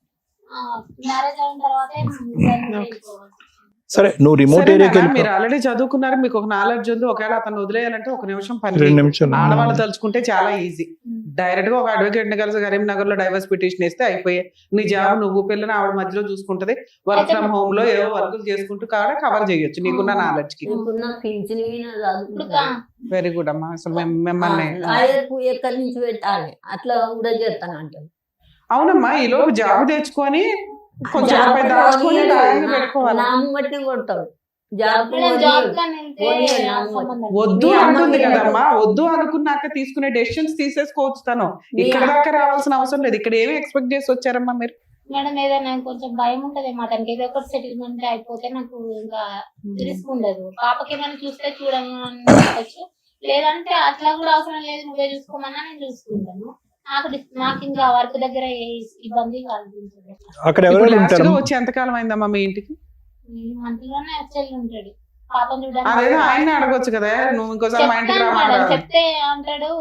సరే నువ్వు రిమోట్ సరే ఏరియాకి నాన్న, మీరు వెళ్ళిపో. ఆల్రెడీ చదువుకున్నారు, మీకు ఒక నాలెడ్జ్ ఉంది. ఒకవేళ అతను వదిలేయాలంటే ఒక నిమిషం పని 2 లేదు. నిమిషాలు. ఆడవాళ్ళు తలుచుకుంటే చాలా ఈజీ. డైరెక్ట్ గా ఒక అడ్వకేట్ ని కలిసి కరీంనగర్ లో డైవర్స్ పిటిషన్ ఇస్తే అయిపోయాయి. నీ జాబ్ నువ్వు పిల్లని ఆవిడ మధ్యలో చూసుకుంటది. వర్క్ ఫ్రమ్ హోమ్ లో ఏవో వర్కులు చేసుకుంటూ కావాలి కవర్ చేయొచ్చు నీకున్న నాలెడ్జ్ కి. నీకున్న పింఛన్ ఇప్పుడు వెరీ గుడ్ అమ్మా. అసలు మిమ్మల్ని లాయర్కు ఎక్కడి నుంచి పెట్టాలి అట్లా కూడా చేస్తాను అంటారు. అవునమ్మా, ఈ లోపు జాబ్ తెచ్చుకొని కొంచెం రూపాయి దాచుకొని లాయర్ని పెట్టుకోవాలి. నామం బట్టి కొడతాడు. జాబ్ మేడం జాబ్ కానీ వెళ్తే సంబంధం వద్దు మీ అమ్మ అంటుంది మీద కదమ్మా. వద్దు అనుకున్నాక తీసుకునే డెసిషన్స్ తీసేసుకోవచ్చు తను. ఇక్కడ దాకా రావాల్సిన అవసరం లేదు. ఇక్కడ ఏమి ఎక్స్పెక్ట్ చేసి వచ్చారమ్మా మీరు? మేడం ఏదైనా కొంచెం భయం ఉంటది అతనికి, ఏదో ఒకటి సెటిల్మెంట్ అయిపోతే నాకు ఇంకా రిస్క్ ఉండదు. పాపకి ఏమైనా చూస్తే చూడవచ్చు, లేదంటే అట్లా కూడా అవసరం లేదు, నువ్వే చూసుకోమన్నా నేను చూసుకుంటాను. నాకు ఇంకా వర్క్ దగ్గర ఏ ఇబ్బంది కలుగుతుంది. అక్కడ ఇప్పుడు ఎవరు లాస్ట్ ఉంటారు? గా వచ్చి ఎంతకాలం అయిందమ్మా మీ ఇంటికి? ఈ మంత్లోనే యాక్చువల్ ఉంటాడు. పాపం అదేదో చూడడానికి ఆయన అడగొచ్చు కదా, నువ్వు ఇంకోసారి మా ఇంటికి చెప్తాను మేడం, రామాడు. చెప్తే అంటాడు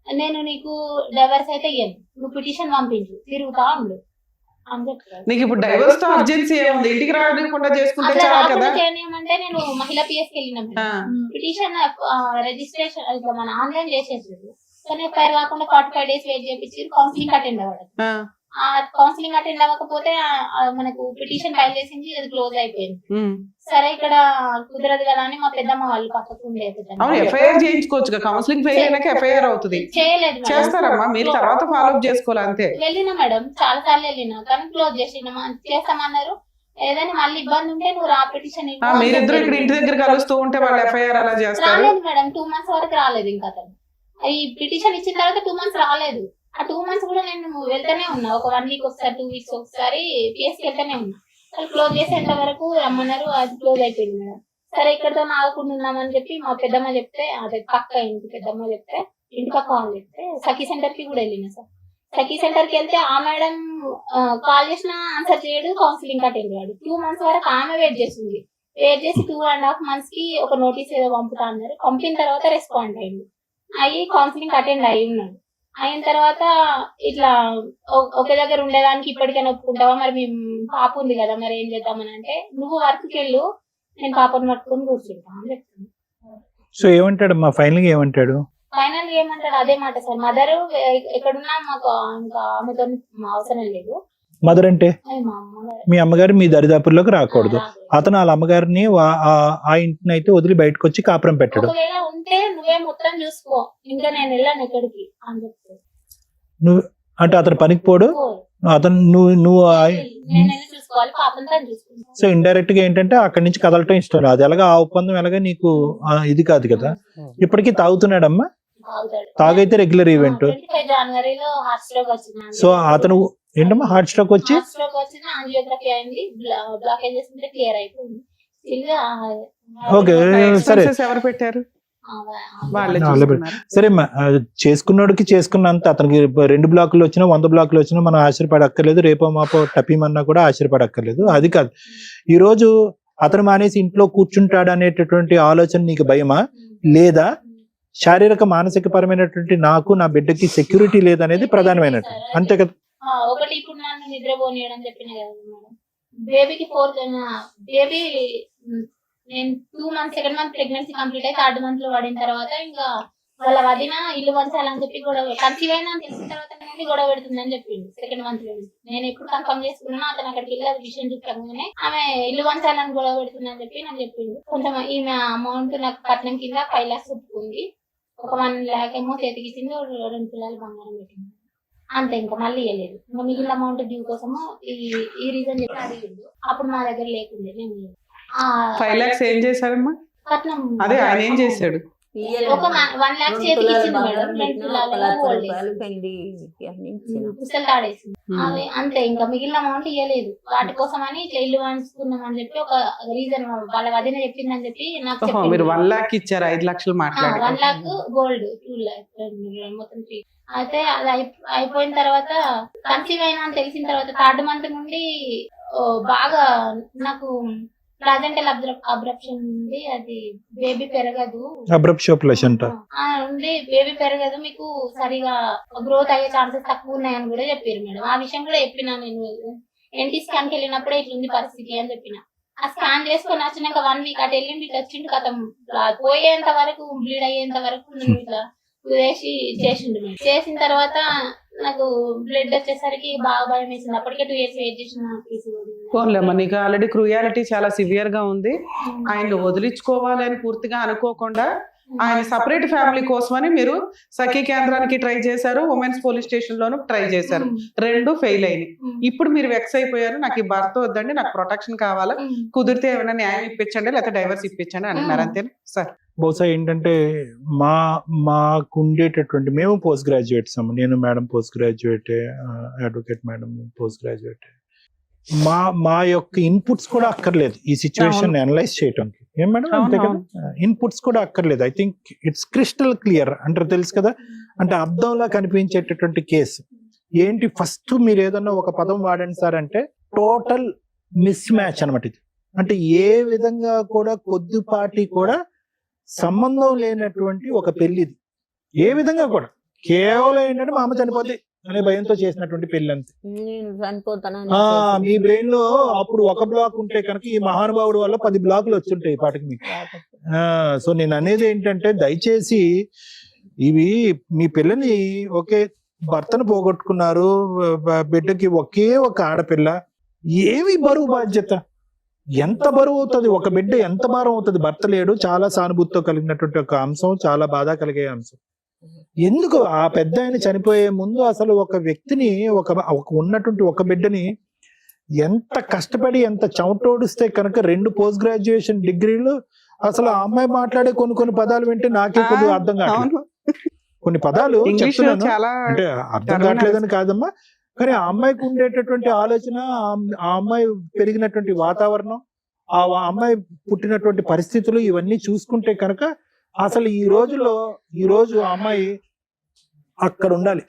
నేను నీకు డైవర్స్ అయితే ఇయ్యను, నువ్వు పిటిషన్ పంపించు, తిరుగుతా ఉండు అని చెప్తాడు. నీకు ఇప్పుడు డైవర్స్ తో అర్జెన్సీ ఏముంది? ఇంటికి రాకుండా చేసుకుంటే అట్లా చాలు కదా. రాకుండా చేయమంటే నేను మహిళా పిఎస్కి వెళ్ళినాం. ఆ, పిటిషన్ రిజిస్ట్రేషన్ ఇట్లా మన ఆన్లైన్ చేసేసాడు, కానీ ఎఫ్ఐఆర్ కాకుండా 45 days వెయిట్ చేయించి కౌన్సిలింగ్ అటెండ్ అవ్వడం. ఆ, ఆ కౌన్సిలింగ్ అటెండ్ అవ్వకపోతే మనకు పిటిషన్ ఫైల్ చేసింది, అది క్లోజ్ అయిపోయింది. ఉమ్. సరే ఇక్కడ కుదరదు కదా అని మా పెద్దమ్మ వాళ్ళు పక్కకు ఉండే పెద్దమ్మ. అవును, ఎఫ్ఐఆర్ చేయించుకోవచ్చు. కౌన్సిలింగ్ ఫెయిల్ అయినాక ఎఫ్ఐఆర్ అవుతుంది. చేయలేదు మేడం. చేస్తారమ్మా, మీరు తర్వాత ఫాలో అప్ చేసుకోవాలి అంతే. వెళ్ళినా మేడం, చాలా సార్లు వెళ్ళినా, కానీ క్లోజ్ చేస్తామన్నారు. ఏదైనా మళ్ళీ ఇబ్బంది ఉంటే నువ్వు రా పిటిషన్ ఆ, మీరిద్దరు ఇక్కడ ఇంటి దగ్గర కలుస్తూ ఉంటే వాళ్ళు ఎఫ్ఐఆర్ అలా చేస్తారు. రాలేదు మేడం, 2 months వరకు రాలేదు. ఇంకా అతను ఈ పిటిషన్ ఇచ్చిన తర్వాత 2 months రాలేదు. ఆ 2 months కూడా నేను వెళ్తానే ఉన్నా, ఒక 1 week ఒకసారి, 2 weeks ఒకసారి పిఎస్కి వెళ్తానే ఉన్నా. వాళ్ళు క్లోజ్ చేసేంత వరకు రమ్మన్నారు, అది క్లోజ్ అయిపోయింది మేడం. సరే ఇక్కడతో ఆగుకుంటున్నామని చెప్పి మా పెద్దమ్మ చెప్తే, అదే పక్క ఇంటి పెద్దమ్మ చెప్తే, ఇంటి పక్క వాళ్ళు చెప్తే సఖీ సెంటర్ కి కూడా వెళ్ళిన సార్. సఖీ సెంటర్ కి వెళ్తే ఆ మేడం కాల్ చేసినా ఆన్సర్ చేయడు, కౌన్సిలింగ్ అటెండ్ అయ్యాడు. 2 months వరకు ఆమె వెయిట్ చేసింది. వెయిట్ చేసి 2.5 months కి ఒక నోటీస్ ఏదో పంపుతా అన్నారు. పంపిన తర్వాత రెస్పాండ్ అయ్యింది, అయ్యి కౌన్సిలింగ్ అటెండ్ అయ్యి ఉన్నాడు. అయిన తర్వాత ఇట్లా ఒకే దగ్గర ఉండేదానికి ఇప్పటికైనా ఒప్పుకుంటావా, మరి మేము పాప ఉంది కదా, మరి ఏం చేద్దామని అంటే, నువ్వు వర్క్కి వెళ్ళు, నేను పాపను పట్టుకొని కూర్చుంటా అని చెప్తాను. సో ఏమంటాడు మా ఫైనల్ గా ఏమంటాడు? ఫైనల్ గా ఏమంటాడు, అదే మాట సార్, మదర్ ఎక్కడున్నా మాకు ఇంకా ఆమెతో అవసరం లేదు. మదర్ అంటే అది మా అమ్మగారు. మీ అమ్మగారు మీ దరిదాపుల్లోకి రాకూడదు. అతను వాళ్ళ అమ్మగారిని ఆ ఇంటిని అయితే వదిలి బయటకు వచ్చి కాపురం పెట్టాడు. ఒకవేళ ఉంటే నువ్వే మొత్తం చూసుకో, ఇంకా నేను వెళ్ళాను ఎక్కడికి అని చెప్తాను. నువ్వు అంటే అతను పనికి పోడు, అతను నువ్వు నేను వెళ్ళి చూసుకోవాలి, పాపను తను చూసుకుంటాను. సో ఇండైరెక్ట్ గా ఏంటంటే అక్కడి నుంచి కదలటం ఇష్టం లేదు. అది ఎలాగా ఆ ఒప్పందం ఎలాగా నీకు ఇది కాదు కదా. ఇప్పటికీ తాగుతున్నాడమ్మా? తాగుతాడు. తాగైతే రెగ్యులర్ ఈవెంట్. 25 జనవరిలో హార్ట్ స్ట్రోక్ వచ్చింది. సో అతను ఏంటమ్మా హార్ట్ స్ట్రోక్ వచ్చి హార్ట్ స్ట్రోక్ వచ్చింది, యాంజియోగ్రఫీ అయింది, బ్లాకేజెస్ ఉంటే క్లియర్ అయిపోయింది. ఓకే సరే ఎక్స్పెన్సెస్ ఎవరు పెట్టారు? వాళ్ళే చూసుకున్నారు. సరే చేసుకున్నోడికి చేసుకున్నంత అతనికి 2 బ్లాకులు వచ్చినా 100 బ్లాకులు వచ్చినా మనం ఆశ్చర్యపడక్కర్లేదు. రేపో మాపో టపీమన్నా కూడా ఆశ్చర్యపడక్కర్లేదు. అది కాదు, ఈ రోజు అతను మానేసి ఇంట్లో కూర్చుంటాడు అనేటటువంటి ఆలోచన నీకు భయమా, లేదా శారీరక మానసిక పరమైనటువంటి నాకు నా బిడ్డకి సెక్యూరిటీ లేదనేది ప్రధానమైనటువంటి, అంతే కదా? ఒకటి ఇప్పుడు నన్ను నిద్రపోనియడం చెప్పిన కదా మేడం, బేబీకి 4th బేబీ నేను 2 months 2nd month pregnancy complete అయ్యి 3rd month లో పడిన తర్వాత ఇంకా వాళ్ళ వదిన ఇల్లు వంచాలని చెప్పి గొడవ, కన్సీవ్ అయినా అని తెలిసిన తర్వాత నుండి గొడవ పెడుతుందని చెప్పిండు 2nd month లో. నేను ఎప్పుడు కన్ఫర్మ్ చేసుకున్నా అతను అక్కడికి వెళ్ళి అది విషయం చెప్పగానే ఆమె ఇల్లు వంచాలని గొడవ పెడుతుందని చెప్పి నాకు చెప్పిండు. కొంచెం ఈమె అమౌంట్ నాకు కట్నం కింద 5 lakhs ఒప్పుకుంది, ఒక 1 lakh ఏమో చేతికి ఇచ్చింది, 2 తులాలు బంగారం పెట్టింది, అంతే. ఇంకా మళ్ళీ ఇవ్వలేదు. ఇంకా మిగిలిన అమౌంట్ డ్యూ కోసము ఈ రీజన్ చెప్పి అడిగిండు. అప్పుడు మా దగ్గర లేకుండే, నేను 5 lakhs ఏం చేశారమ్మా? కట్నం అదే ఆయన ఏం చేశాడు? ఒక 1 lakh చేతికి ఇచ్చింది మేడం, 2 తులాలు గోల్డ్ పుస్తలు తాడేసింది, అవి అంతే. ఇంకా మిగిలిన అమౌంట్ ఇవ్వలేదు. వాటి కోసం అని ఇట్లా ఇల్లు వంచుకున్నాం అని చెప్పి ఒక రీజన్ వాళ్ళ వదిన చెప్పిందని చెప్పి నాకు మీరు 1 lakh ఇచ్చారు, 5 లక్షలు మాట్లాడారు. 1 lakh గోల్డ్ 2 lakh మొత్తం 3. అయితే అది అయిపోయిన తర్వాత కన్సీవ్ అయినా అని తెలిసిన తర్వాత 3rd month నుండి బాగా నాకు ప్లాజెంటల్ అబ్రప్షన్ ఉంది, అది బేబీ పెరగదు, ఉంది బేబీ పెరగదు, మీకు సరిగా గ్రోత్ అయ్యే ఛాన్సెస్ తక్కువ ఉన్నాయని కూడా చెప్పారు మేడం. ఆ విషయం కూడా చెప్పినా నేను, ఎన్టీ స్కాన్ కి వెళ్ళినప్పుడే ఇట్లుంది పరిస్థితి అని చెప్పిన. ఆ స్కాన్ చేసుకొని వచ్చినాక 1 వీక్ అటు వెళ్ళింది, ఇట్లా వచ్చిండు కథం పోయేంత వరకు బ్లీడ్ అయ్యేంత వరకు నువ్వు ఇట్లా వేసి చేసిండు. చేసిన తర్వాత నాకు బ్లడ్ వచ్చేసరికి బాగా భయం వేసింది. అప్పటికే 2 years వెయిట్ చేసిన పోన్లేమ్మా, నీకు ఆల్రెడీ క్రూయాలిటీ చాలా సివియర్ గా ఉంది. ఆయన వదిలించుకోవాలి అని పూర్తిగా అనుకోకుండా ఆయన సపరేట్ ఫ్యామిలీ కోసమని మీరు సఖీ కేంద్రానికి ట్రై చేశారు, ఉమెన్స్ పోలీస్ స్టేషన్ లోను ట్రై చేశారు, 2 ఫెయిల్ అయినాయి. ఇప్పుడు మీరు వెక్స్ అయిపోయారు, నాకు ఈ భర్త వద్దండి, నాకు ప్రొటెక్షన్ కావాలా, కుదిరితే ఏమైనా న్యాయం ఇప్పించండి లేకపోతే డైవర్స్ ఇప్పించండి అంటున్నారు, అంతేనా సార్? బహుశా ఏంటంటే మాకు ఉండేటటువంటి మేము పోస్ట్ గ్రాడ్యుయేట్స్ అమ్మ, నేను madam post graduate, advocate madam post graduate. మా యొక్క ఇన్పుట్స్ కూడా అక్కర్లేదు ఈ సిచ్యువేషన్ అనలైజ్ చేయడానికి. ఏం మేడం అంతే కదా, ఇన్పుట్స్ కూడా అక్కర్లేదు. I think it's crystal clear అంటారు, తెలుసు కదా. అంటే అర్థంలా కనిపించేటటువంటి కేసు ఏంటి, ఫస్ట్ మీరు ఏదన్నా ఒక పదం వాడండి సార్ అంటే టోటల్ మిస్ మ్యాచ్ అనమాట ఇది. అంటే ఏ విధంగా కూడా కొద్దిపాటి కూడా సంబంధం లేనటువంటి ఒక పెళ్లిది, ఏ విధంగా కూడా. కేవలం ఏంటంటే మా అమ్మ చనిపోద్ది అనే భయంతో చేసినటువంటి పెళ్లి అంతే. నేను చనిపోతాను మీ బ్రెయిన్ లో అప్పుడు ఒక బ్లాక్ ఉంటే కనుక ఈ మహానుభావుడు వల్ల 10 బ్లాకులు వచ్చుంటాయి ఈ పాటకి మీకు. సో నేను అనేది ఏంటంటే దయచేసి ఇవి మీ పిల్లని ఒకే భర్తను పోగొట్టుకున్నారు, బిడ్డకి ఒకే ఒక ఆడపిల్ల, ఏమి బరువు బాధ్యత, ఎంత బరువు అవుతుంది ఒక బిడ్డ, ఎంత భారం అవుతుంది. భర్త లేడు, చాలా సానుభూతితో కలిగినటువంటి ఒక అంశం, చాలా బాధ కలిగే అంశం. ఎందుకు ఆ పెద్ద ఆయన చనిపోయే ముందు అసలు ఒక వ్యక్తిని ఒక ఉన్నటువంటి ఒక బిడ్డని ఎంత కష్టపడి ఎంత చెమటోడిస్తే కనుక 2 పోస్ట్ గ్రాడ్యుయేషన్ డిగ్రీలు, అసలు ఆ అమ్మాయి మాట్లాడే కొన్ని పదాలు వింటే నాకే కొద్దిగా అర్థం కాదు. కొన్ని పదాలు చాలా అంటే అర్థం కావట్లేదని కాదమ్మా, కానీ ఆ అమ్మాయికి ఉండేటటువంటి ఆలోచన, ఆ అమ్మాయి పెరిగినటువంటి వాతావరణం, ఆ అమ్మాయి పుట్టినటువంటి పరిస్థితులు ఇవన్నీ చూసుకుంటే కనుక అసలు ఈ రోజు ఆ అమ్మాయి అక్కడ ఉండాలి.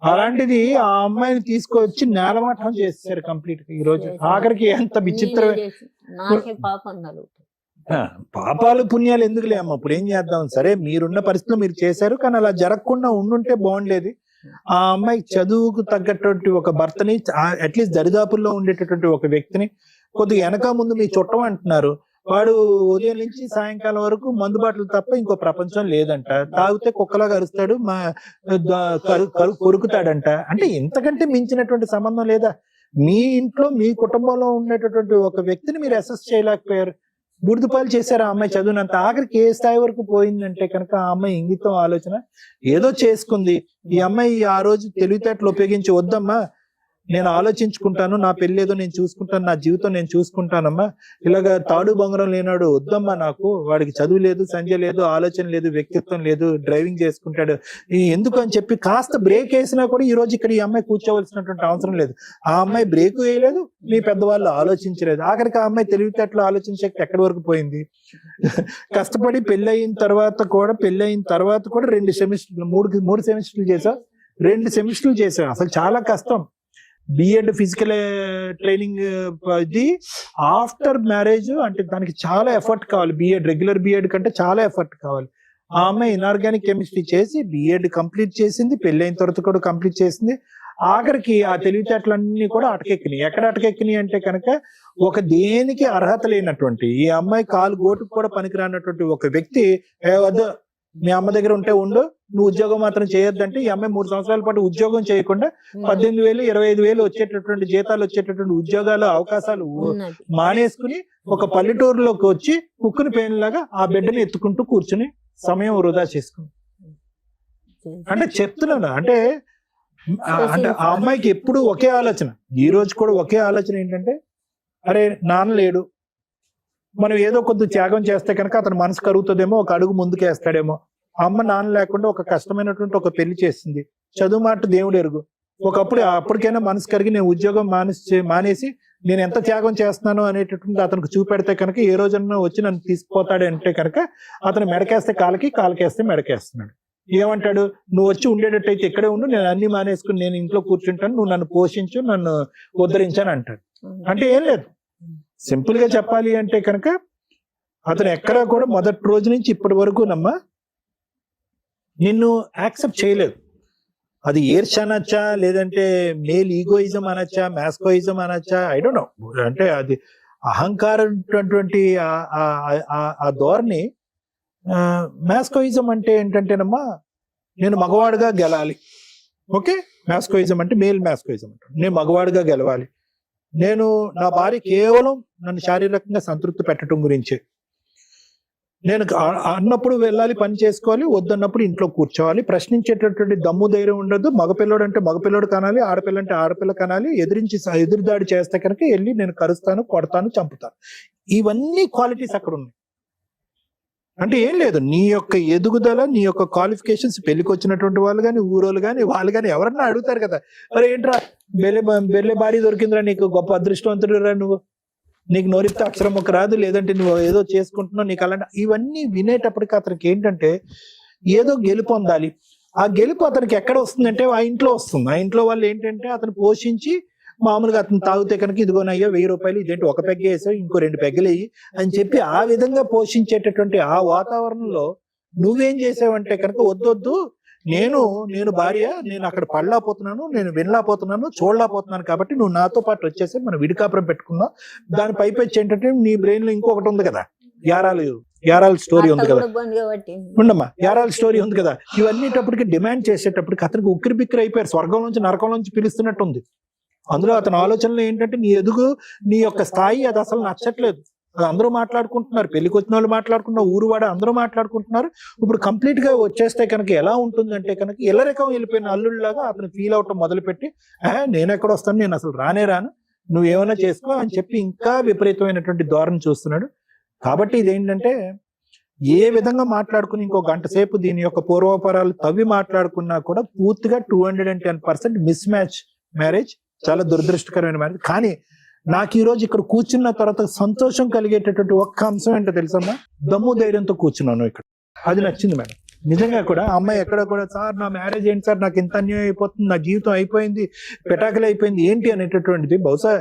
అలాంటిది ఆ అమ్మాయిని తీసుకొచ్చి నేలమట్టం చేశారు కంప్లీట్ గా. ఈ రోజు ఆఖరికి ఎంత విచిత్రమే. పాపాలు పుణ్యాలు ఎందుకులే అమ్మ, ఇప్పుడు ఏం చేద్దాం, సరే మీరున్న పరిస్థితిలో మీరు చేశారు, కానీ అలా జరగకుండా ఉండుంటే బాగుండేది. ఆ అమ్మాయి చదువుకు తగ్గటువంటి ఒక భర్తని, అట్లీస్ట్ దరిదాపుల్లో ఉండేటటువంటి ఒక వ్యక్తిని, కొద్దిగా వెనక ముందు మీ చుట్టం అంటున్నారు, వాడు ఉదయం నుంచి సాయంకాలం వరకు మందుబాటులు తప్ప ఇంకో ప్రపంచం లేదంట, తాగితే కుక్కలాగా అరుస్తాడు, కొరుకుతాడంట. అంటే ఇంతకంటే మించినటువంటి సంబంధం లేదా? మీ ఇంట్లో మీ కుటుంబంలో ఉండేటటువంటి ఒక వ్యక్తిని మీరు అసెస్ చేయలేకపోయారు, బుడిదుపాలు చేశారు ఆ అమ్మాయి చదువునంత. ఆఖరికి ఏ స్థాయి వరకు పోయిందంటే కనుక ఆ అమ్మాయి ఇంగితం ఆలోచన ఏదో చేసుకుంది. ఈ అమ్మాయి ఆ రోజు తెలివితేటలు ఉపయోగించి, వద్దమ్మా నేను ఆలోచించుకుంటాను, నా పెళ్లి ఏదో నేను చూసుకుంటాను, నా జీవితం నేను చూసుకుంటానమ్మా, ఇలాగ తాడు బొంగరం లేనాడు వద్దమ్మా, నాకు వాడికి చదువు లేదు, సంధ్య లేదు, ఆలోచన లేదు, వ్యక్తిత్వం లేదు, డ్రైవింగ్ చేసుకుంటాడు, ఎందుకు అని చెప్పి కాస్త బ్రేక్ వేసినా కూడా ఈ రోజు ఇక్కడ ఈ అమ్మాయి కూర్చోవలసినటువంటి అవసరం లేదు. ఆ అమ్మాయి బ్రేక్ వేయలేదు, మీ పెద్దవాళ్ళు ఆలోచించలేదు. ఆఖరికి ఆ అమ్మాయి తెలివితేటలు ఆలోచించే ఎక్కడి వరకు పోయింది. కష్టపడి పెళ్ళయిన తర్వాత కూడా 2 సెమిస్టర్లు 3 సెమిస్టర్లు చేసా, 2 సెమిస్టర్లు చేసా. అసలు చాలా కష్టం. బిఎడ్ ఫిజికల్ ట్రైనింగ్ ఇది ఆఫ్టర్ మ్యారేజ్, అంటే దానికి చాలా ఎఫర్ట్ కావాలి. బిఎడ్ రెగ్యులర్ బిఎడ్ కంటే చాలా ఎఫర్ట్ కావాలి. ఆ అమ్మాయి ఇన్ఆర్గానిక్ కెమిస్ట్రీ చేసి బిఎడ్ కంప్లీట్ చేసింది, పెళ్ళైన తర్వాత కూడా కంప్లీట్ చేసింది. ఆఖరికి ఆ తెలివితేటలన్నీ కూడా అటకెక్కినాయి. ఎక్కడ అటకెక్కినాయి అంటే కనుక ఒక దేనికి అర్హత లేనటువంటి, ఈ అమ్మాయి కాలు గోటుకు కూడా పనికిరానటువంటి ఒక వ్యక్తి, వద్దు మీ అమ్మ దగ్గర ఉంటే ఉండు, నువ్వు ఉద్యోగం మాత్రం చేయొద్దంటే ఈ అమ్మాయి 3 సంవత్సరాల పాటు ఉద్యోగం చేయకుండా 18,000 25,000 వచ్చేటటువంటి జీతాలు వచ్చేటటువంటి ఉద్యోగాలు అవకాశాలు మానేసుకుని ఒక పల్లెటూరులోకి వచ్చి కుక్కుని పేనులాగా ఆ బిడ్డని ఎత్తుకుంటూ కూర్చుని సమయం వృధా చేసుకుంది. అంటే చెప్తున్నాను, అంటే ఆ అమ్మాయికి ఎప్పుడు ఒకే ఆలోచన, ఈ రోజు కూడా ఒకే ఆలోచన ఏంటంటే, అరే నాన్న లేడు, మనం ఏదో కొద్ది త్యాగం చేస్తే కనుక అతని మనసు కరుగుతుందేమో, ఒక అడుగు ముందుకేస్తాడేమో. అమ్మ నాన్న లేకుండా ఒక కష్టమైనటువంటి ఒక పెళ్లి చేసింది, చదువు మాట దేవుడు ఎరుగు. అప్పటికైనా మనసు కరిగి నేను ఉద్యోగం మానేసి నేను ఎంత త్యాగం చేస్తున్నాను అనేటటువంటి అతనికి చూపెడితే కనుక ఏ రోజన్నా వచ్చి నన్ను తీసుకుపోతాడు అంటే కనుక అతను మెడకేస్తే కాలకేస్తే మెడకేస్తున్నాడు. ఏమంటాడు, నువ్వు వచ్చి ఉండేటట్టయితే ఇక్కడే ఉండు, నేను అన్ని మానేసుకుని నేను ఇంట్లో కూర్చుంటాను, నువ్వు నన్ను పోషించు, నన్ను ఉద్ధరించాను అంటాడు. అంటే ఏం లేదు, సింపుల్ గా చెప్పాలి అంటే కనుక అతను ఎక్కడా కూడా మొదటి రోజు నుంచి ఇప్పటి వరకు నిన్ను యాక్సెప్ట్ చేయలేదు. అది ఏర్ష్ అనొచ్చా, లేదంటే మేల్ ఈగోయిజం అనొచ్చా, మ్యాస్కోయిజం అనొచ్చా, ఐ డోంట్ నో. అంటే అది అహంకారం ఆ ధోరణి. మ్యాస్కోయిజం అంటే ఏంటంటేనమ్మా, నేను మగవాడుగా గెలాలి. ఓకే, మ్యాస్కోయిజం అంటే మేల్ మ్యాస్కోయిజం అంటారు. నేను మగవాడుగా గెలవాలి, నేను నా భార్య కేవలం నన్ను శారీరకంగా సంతృప్తి పెట్టడం గురించే, నేను అన్నప్పుడు వెళ్ళాలి, పని చేసుకోవాలి, వద్దన్నప్పుడు ఇంట్లో కూర్చోవాలి, ప్రశ్నించేటటువంటి దమ్ము ధైర్యం ఉండదు. మగపిల్లడు అంటే మగపిల్లడు కనాలి, ఆడపిల్ల అంటే ఆడపిల్ల కనాలి. ఎదురుదాడి చేస్తే కనుక వెళ్ళి నేను కరుస్తాను, కొడతాను, చంపుతాను. ఇవన్నీ క్వాలిటీస్ అక్కడ ఉన్నాయి. అంటే ఏం లేదు, నీ యొక్క ఎదుగుదల, నీ యొక్క క్వాలిఫికేషన్స్, పెళ్లికి వచ్చినటువంటి వాళ్ళు కానీ, ఊరోళ్ళు కానీ, వాళ్ళు కానీ ఎవరన్నా అడుగుతారు కదా, మరి ఏంట్రా బెల్లె భారీ దొరికిందిరా, నీకు గొప్ప అదృష్టవంతుడు రా, నువ్వు నీకు నోరిస్తే అక్షరం ఒక రాదు, లేదంటే నువ్వు ఏదో చేసుకుంటున్నావు, నీకు అలాంటి ఇవన్నీ వినేటప్పటికి అతనికి ఏంటంటే ఏదో గెలుపు పొందాలి. ఆ గెలుపు అతనికి ఎక్కడ వస్తుందంటే ఆ ఇంట్లో వస్తుంది. ఆ ఇంట్లో వాళ్ళు ఏంటంటే అతను పోషించి, మామూలుగా అతను తాగితే కనుక ఇదిగోనయ్యా 1000 రూపాయలు, ఇదేంటి ఒక పెగ్గ వేసావు, ఇంకో 2 పెగ్గలు వేయి అని చెప్పి ఆ విధంగా పోషించేటటువంటి ఆ వాతావరణంలో నువ్వేం చేసావంటే కనుక వద్దొద్దు, నేను భార్య, నేను అక్కడ పడలేకపోతున్నాను, నేను వినలేకపోతున్నాను, చూడలేకపోతున్నాను, కాబట్టి నువ్వు నాతో పాటు వచ్చేసి మనం విడికాపురం పెట్టుకుందాం. దాని పైపెచ్చి ఏంటంటే నీ బ్రెయిన్ లో ఇంకొకటి ఉంది కదా, యారాల స్టోరీ ఉంది కదా, ఉండమ్మా, యారాల స్టోరీ ఉంది కదా. ఇవన్నీటప్పటికి డిమాండ్ చేసేటప్పటికి అతనికి ఉక్కిరి బిక్కిరి అయిపోయారు. స్వర్గం నుంచి నరకం నుంచి పిలుస్తున్నట్టు ఉంది. అందులో అతని ఆలోచనలు ఏంటంటే నీ ఎదుగు, నీ యొక్క స్థాయి అది అసలు నచ్చట్లేదు. అది అందరూ మాట్లాడుకుంటున్నారు, పెళ్లికి వచ్చిన వాళ్ళు మాట్లాడుకుంటున్నారు, ఊరువాడ అందరూ మాట్లాడుకుంటున్నారు. ఇప్పుడు కంప్లీట్ గా వచ్చేస్తే కనుక ఎలా ఉంటుందంటే కనుక ఇల్లరికం వెళ్ళిపోయిన అల్లుళ్ళలాగా అతను ఫీల్ అవటం మొదలుపెట్టి, నేను ఎక్కడ వస్తాను, నేను అసలు రాను, నువ్వేమైనా చేసుకో అని చెప్పి ఇంకా విపరీతమైనటువంటి ధోరణి చూస్తున్నాడు. కాబట్టి ఇదేంటంటే ఏ విధంగా మాట్లాడుకుని ఇంకో గంట సేపు దీని యొక్క పూర్వపరాలు తవ్వి మాట్లాడుకున్నా కూడా పూర్తిగా 210% మిస్ మ్యాచ్ మ్యారేజ్, చాలా దురదృష్టకరమైన మ్యారేజ్. కానీ నాకు ఈ రోజు ఇక్కడ కూర్చున్న తర్వాత సంతోషం కలిగేటటువంటి ఒక్క అంశం ఏంటో తెలుసమ్మా, దమ్ము ధైర్యంతో కూర్చున్నాను ఇక్కడ. అది నచ్చింది మేడం. నిజంగా కూడా అమ్మాయి ఎక్కడ కూడా, సార్ నా మ్యారేజ్ ఏంటి సార్, నాకు ఇంత అన్యాయం అయిపోతుంది, నా జీవితం అయిపోయింది, పెటాకులు అయిపోయింది ఏంటి అనేటటువంటిది. బహుశా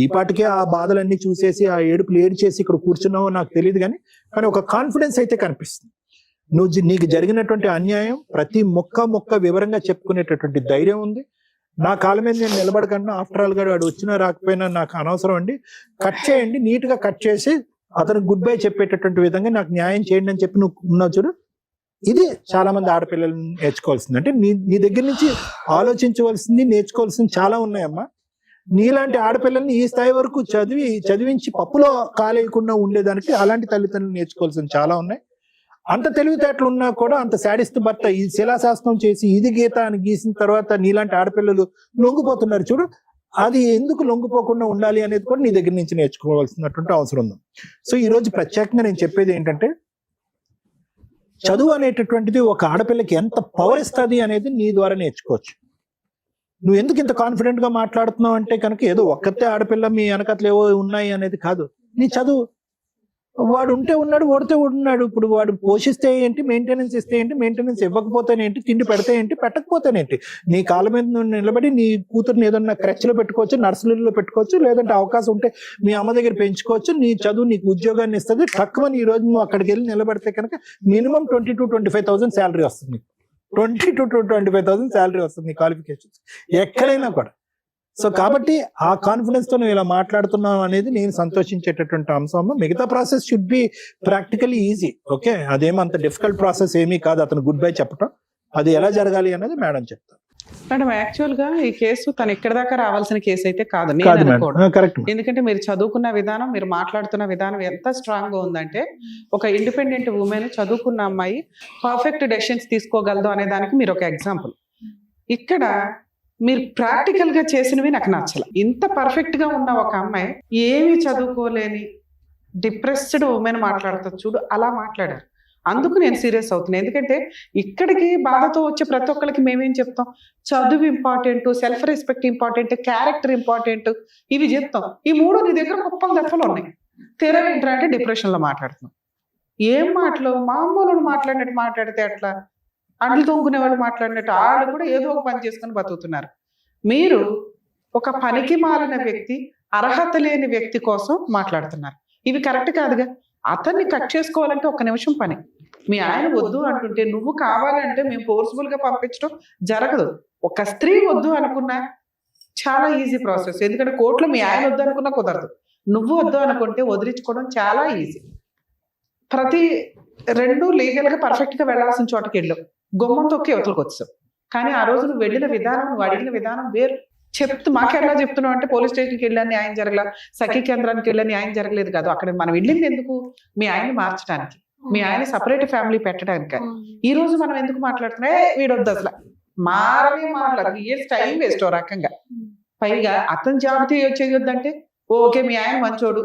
ఈ పాటికే ఆ బాధలన్నీ చూసేసి ఆ ఏడుపులు ఏడ్చేసి ఇక్కడ కూర్చున్నావో నాకు తెలియదు, కానీ ఒక కాన్ఫిడెన్స్ అయితే కనిపిస్తుంది. నీకు జరిగినటువంటి అన్యాయం ప్రతి మొక్క వివరంగా చెప్పుకునేటటువంటి ధైర్యం ఉంది. నా కాళ్ళ మీద నేను నిలబడకుండా, ఆఫ్టర్ ఆల్ గా వాడు వచ్చినా రాకపోయినా నాకు అనవసరం అండి, కట్ చేయండి, నీట్ గా కట్ చేసి అతను గుడ్ బై చెప్పేటటువంటి విధంగా నాకు న్యాయం చేయండి అని చెప్పి నువ్వు ఉన్నావు చూడు. ఇది చాలా మంది ఆడపిల్లలు నేర్చుకోవాల్సింది. అంటే నీ దగ్గర నుంచి ఆలోచించవలసింది, నేర్చుకోవాల్సింది చాలా ఉన్నాయమ్మా. నీలాంటి ఆడపిల్లల్ని ఈ స్థాయి వరకు చదివించి పప్పులో కాలేయకుండా ఉండేదానికి అలాంటి తల్లిదండ్రులు నేర్చుకోవాల్సింది చాలా ఉన్నాయి. అంత తెలివితేటలు ఉన్నా కూడా అంత శాడిస్ట్ భర్త ఈ శిలాశాస్త్రం చేసి ఇది గీత అని గీసిన తర్వాత నీలాంటి ఆడపిల్లలు లొంగిపోతున్నారు చూడు. అది ఎందుకు లొంగిపోకుండా ఉండాలి అనేది కూడా నీ దగ్గర నుంచి నేర్చుకోవాల్సినటువంటి అవసరం ఉంది. సో ఈ రోజు ప్రత్యేకంగా నేను చెప్పేది ఏంటంటే, చదువు అనేటటువంటిది ఒక ఆడపిల్లకి ఎంత పవర్ ఇస్తుంది అనేది నీ ద్వారా నేర్చుకోవచ్చు. నువ్వు ఎందుకు ఇంత కాన్ఫిడెంట్ గా మాట్లాడుతున్నావు అంటే కనుక ఏదో ఒక్కతే ఆడపిల్ల మీ వెనకట్లు ఏవో ఉన్నాయి అనేది కాదు. నీ చదువు, వాడు ఉంటే ఉన్నాడు, ఓడితే ఉన్నాడు. ఇప్పుడు వాడు పోషిస్తే ఏంటి, మెయింటెనెన్స్ ఇస్తే ఏంటి, మెయింటెనెన్స్ ఇవ్వకపోతేనేంటి, తిండి పెడితే ఏంటి, పెట్టకపోతేనేంటి, నీ కాళ్ళ మీద నువ్వు నిలబడి నీ కూతురుని ఏదన్నా క్రచ్లో పెట్టుకోవచ్చు, నర్సరీలో పెట్టుకోవచ్చు, లేదంటే అవకాశం ఉంటే మీ అమ్మ దగ్గర పెంచుకోవచ్చు. నీ చదువు నీకు ఉద్యోగాన్ని ఇస్తుంది. తక్కువని ఈ రోజు నువ్వు అక్కడికి వెళ్ళి నిలబడితే కనుక మినిమం 20,000 to 25,000 శాలరీ వస్తుంది. 20,000 to 25,000 శాలరీ వస్తుంది క్వాలిఫికేషన్స్ ఎక్కడైనా కూడా. సో కాబట్టి ఆ కాన్ఫిడెన్స్ తో నువ్వు ఇలా మాట్లాడుతున్నావు అనేది నేను సంతోషించేటటువంటి అంశం. మిగతా process should be practically easy. Okay, అదేమంత డిఫికల్ట్ ప్రాసెస్ ఏమీ కాదు అతను గుడ్ బై చెప్పడం. అది ఎలా జరగాలి అనేది మేడం చెప్తారు. మేడం యాక్చువల్ గా ఈ కేసు తను ఇక్కడ దాకా రావాల్సిన కేసు అయితే కాదు. కరెక్ట్. ఎందుకంటే మీరు చదువుకున్న విధానం, మీరు మాట్లాడుతున్న విధానం ఎంత స్ట్రాంగ్ గా ఉందంటే, ఒక ఇండిపెండెంట్ ఉమెన్, చదువుకున్న అమ్మాయి పర్ఫెక్ట్ డెసిషన్స్ తీసుకోగలదు అనే దానికి మీరు ఒక ఎగ్జాంపుల్. ఇక్కడ మీరు ప్రాక్టికల్ గా చేసినవి నాకు నచ్చల. ఇంత పర్ఫెక్ట్ గా ఉన్న ఒక అమ్మాయి, ఏమి చదువుకోలేని డిప్రెస్డ్ ఉమెన్ మాట్లాడుతుంది చూడు, అలా మాట్లాడారు. అందుకు నేను సీరియస్ అవుతున్నాను. ఎందుకంటే ఇక్కడికి బాధతో వచ్చే ప్రతి ఒక్కరికి మేమేం చెప్తాం, చదువు important, self respect important, character important, ఇవి చెప్తాం. ఈ మూడు నీ దగ్గర కుప్పలు దెప్పలు ఉన్నాయి. తెరవేంట్రా అంటే డిప్రెషన్ లో మాట్లాడుతున్నాం. ఏం మాటలు, మామూలు మాట్లాడినట్టు మాట్లాడితే అట్లా, అంట్లు తోముకునే వాళ్ళు మాట్లాడినట్టు వాళ్ళు కూడా ఏదో ఒక పని చేసుకుని బతుకుతున్నారు. మీరు ఒక పనికి మాలిన వ్యక్తి, అర్హత లేని వ్యక్తి కోసం మాట్లాడుతున్నారు. ఇవి కరెక్ట్ కాదుగా. అతన్ని కట్ చేసుకోవాలంటే 1 నిమిషం పని. మీ ఆయన వద్దు అంటుంటే నువ్వు కావాలంటే మేము ఫోర్స్ఫుల్ గా పంపించడం జరగదు. ఒక స్త్రీ వద్దు అనుకున్నా చాలా ఈజీ ప్రాసెస్. ఎందుకంటే కోర్టులో మీ ఆయన వద్దు అనుకున్నా కుదరదు. నువ్వు వద్దు అనుకుంటే వదిలించుకోవడం చాలా ఈజీ. ప్రతి రెండు లీగల్ గా పర్ఫెక్ట్ గా వెళ్లాల్సిన చోటకి వెళ్ళావు, గుమ్మం తొక్కి అవతలకు వచ్చావు. కానీ ఆ రోజు నువ్వు వెళ్ళిన విధానం, నువ్వు అడిగిన విధానం వేరు. మాకెలా చెప్తున్నావు అంటే పోలీస్ స్టేషన్కి వెళ్ళాను న్యాయం జరగల, సఖీ కేంద్రానికి వెళ్ళాను న్యాయం జరగలేదు కాదు. అక్కడ మనం వెళ్ళింది ఎందుకు? మీ ఆయన్ని మార్చడానికి, మీ ఆయన సపరేట్ ఫ్యామిలీ పెట్టడానికి. ఈ రోజు మనం ఎందుకు మాట్లాడుతున్నా వీడొద్దు అసలు మారనే మాట్లాడదు, ఏ టైం వేస్ట్ ఓ రకంగా. పైగా అతను జాబ్ చేయొద్దంటే ఓకే మీ ఆయన మంచోడు,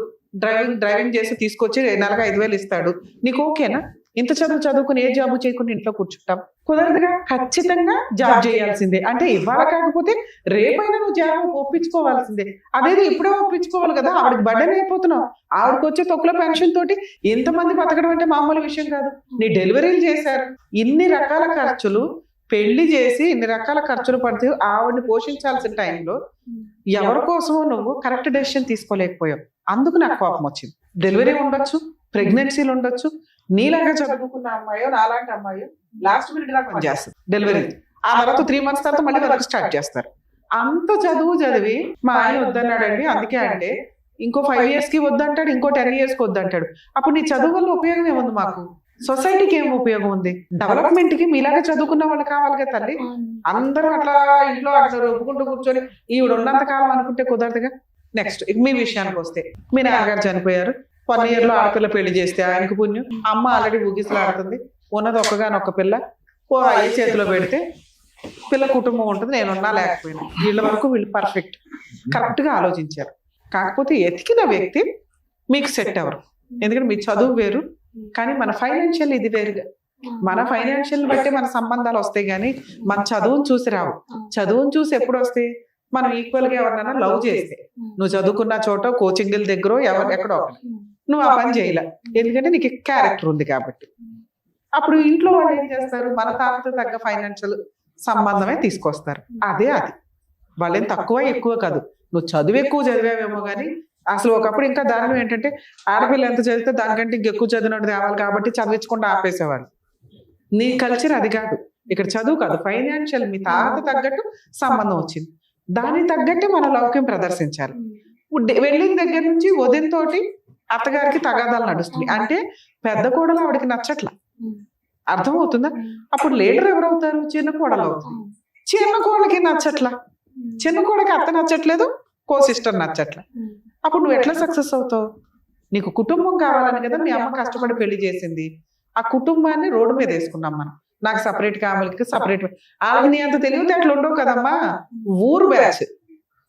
డ్రైవింగ్ చేసి తీసుకొచ్చి నెలకు 5,000 ఇస్తాడు, నీకు ఓకేనా? ఇంత చదువుకుని ఏ జాబు చేయకుండా ఇంట్లో కూర్చుంటాం? కుదరదుగా. ఖచ్చితంగా జాబ్ చేయాల్సిందే. అంటే ఇవాళ కాకపోతే రేపైనా నువ్వు జాబ్ ఒప్పించుకోవాల్సిందే. అదేదో ఇప్పుడే ఒప్పించుకోవాలి కదా. ఆవిడకి బర్డెన్ అయిపోతున్నావు. ఆవిడకి వచ్చే తొక్కుల పెన్షన్ తోటి ఎంతమంది బతకడం అంటే మామూలు విషయం కాదు. నీ డెలివరీలు చేశారు, ఇన్ని రకాల ఖర్చులు, పెళ్లి చేసి ఇన్ని రకాల ఖర్చులు పడితే ఆవిడని పోషించాల్సిన టైంలో ఎవరి కోసమో నువ్వు కరెక్ట్ డెసిషన్ తీసుకోలేకపోయావు. అందుకు నాకు కోపం వచ్చింది. డెలివరీ ఉండొచ్చు, ప్రెగ్నెన్సీలు ఉండొచ్చు, నీలాగా చదువుకున్న అమ్మాయో నాలాంటి అమ్మాయో లాస్ట్ మినిట్ దాకా పనిచేస్తారు డెలివరీ. ఆ తర్వాత 3 months తర్వాత మళ్ళీ వర్క్ స్టార్ట్ చేస్తారు. అంత చదివి మా ఆయన వద్దన్నాడండి, అందుకే అంటే ఇంకో 5 years కి వద్దంటాడు, ఇంకో 10 years కి వద్దంటాడు. అప్పుడు నీ చదువు వల్ల ఉపయోగం ఏముంది? మాకు సొసైటీకి ఏం ఉపయోగం ఉంది? డెవలప్మెంట్ కి మీలాగా చదువుకున్న వాళ్ళు కావాలి కదా తల్లి. అందరూ అట్లా ఇంట్లో అట్లా ఒప్పుకుంటూ కూర్చొని ఈవిడ ఉన్నంత కాలం అనుకుంటే కుదరదుగా. నెక్స్ట్ మీ విషయానికి వస్తే, మీ నాన్నగారు చనిపోయారు, 1 year లో ఆడపిల్ల పెళ్లి చేస్తే ఆయనకు పుణ్యం. అమ్మ ఆల్రెడీ ఊగిసలాడుతుంది, ఉన్నది ఒక్కగానొక్క పిల్ల, అయ్యి చేతిలో పెడితే పిల్ల కుటుంబం ఉంటుంది, నేనున్నా లేకపోయినా. వీళ్ళ వరకు వీళ్ళు పర్ఫెక్ట్, కరెక్ట్ గా ఆలోచించారు. కాకపోతే ఎతికిన వ్యక్తి మీకు సెట్ అవ్వరు. ఎందుకంటే మీ చదువు వేరు, కానీ మన ఫైనాన్షియల్ ఇది వేరుగా. మన ఫైనాన్షియల్ బట్టి మన సంబంధాలు వస్తాయి, కానీ మన చదువును చూసి రావు. చదువును చూసి ఎప్పుడు వస్తాయి? మనం ఈక్వల్ గా ఎవరినైనా లవ్ చేస్తే, నువ్వు చదువుకున్న చోట కోచింగ్ దగ్గర ఎక్కడో నువ్వు ఆ పని చేయలే, ఎందుకంటే నీకు క్యారెక్టర్ ఉంది కాబట్టి. అప్పుడు ఇంట్లో వాళ్ళు ఏం చేస్తారు? మన తాతతో తగ్గ ఫైనాన్షియల్ సంబంధమే తీసుకొస్తారు. అది వాళ్ళేం తక్కువ ఎక్కువ కాదు. నువ్వు చదువు ఎక్కువ చదివావేమో కానీ అసలు ఒకప్పుడు ఇంకా దారుణం ఏంటంటే ఆడపిల్ల ఎంత చదివితే దానికంటే ఇంకెక్కువ చదివినట్టు తేవాలి కాబట్టి చదివించకుండా ఆపేసేవాళ్ళు. నీ కల్చర్ అది కాదు. ఇక్కడ చదువు కాదు, ఫైనాన్షియల్ మీ తాత తగ్గట్టు సంబంధం వచ్చింది, దానికి తగ్గట్టు మన లౌక్యం ప్రదర్శించాలి. వెళ్ళిన దగ్గర నుంచి వదినతోటి అత్తగారికి తగాదాలు నడుస్తుంది. అంటే పెద్ద కోడలు ఆవిడకి నచ్చట్ల, అర్థమవుతుందా? అప్పుడు లీడర్ ఎవరవుతారు? చిన్న కోడలు అవుతుంది. చిన్న కోడలకి నచ్చట్ల, చిన్న కోడకి అత్త నచ్చట్లేదు, కో సిస్టర్ నచ్చట్ల. అప్పుడు నువ్వు ఎట్లా సక్సెస్ అవుతావు? నీకు కుటుంబం కావాలని కదా మీ అమ్మ కష్టపడి పెళ్లి చేసింది. ఆ కుటుంబాన్ని రోడ్డు మీద వేసుకున్నాం మనం. నాకు సపరేట్ కావాలికి సపరేట్. వాళ్ళకి నీ అంత తెలివితే అట్లా ఉండవు కదమ్మా. ఊరు బ్యాచ్,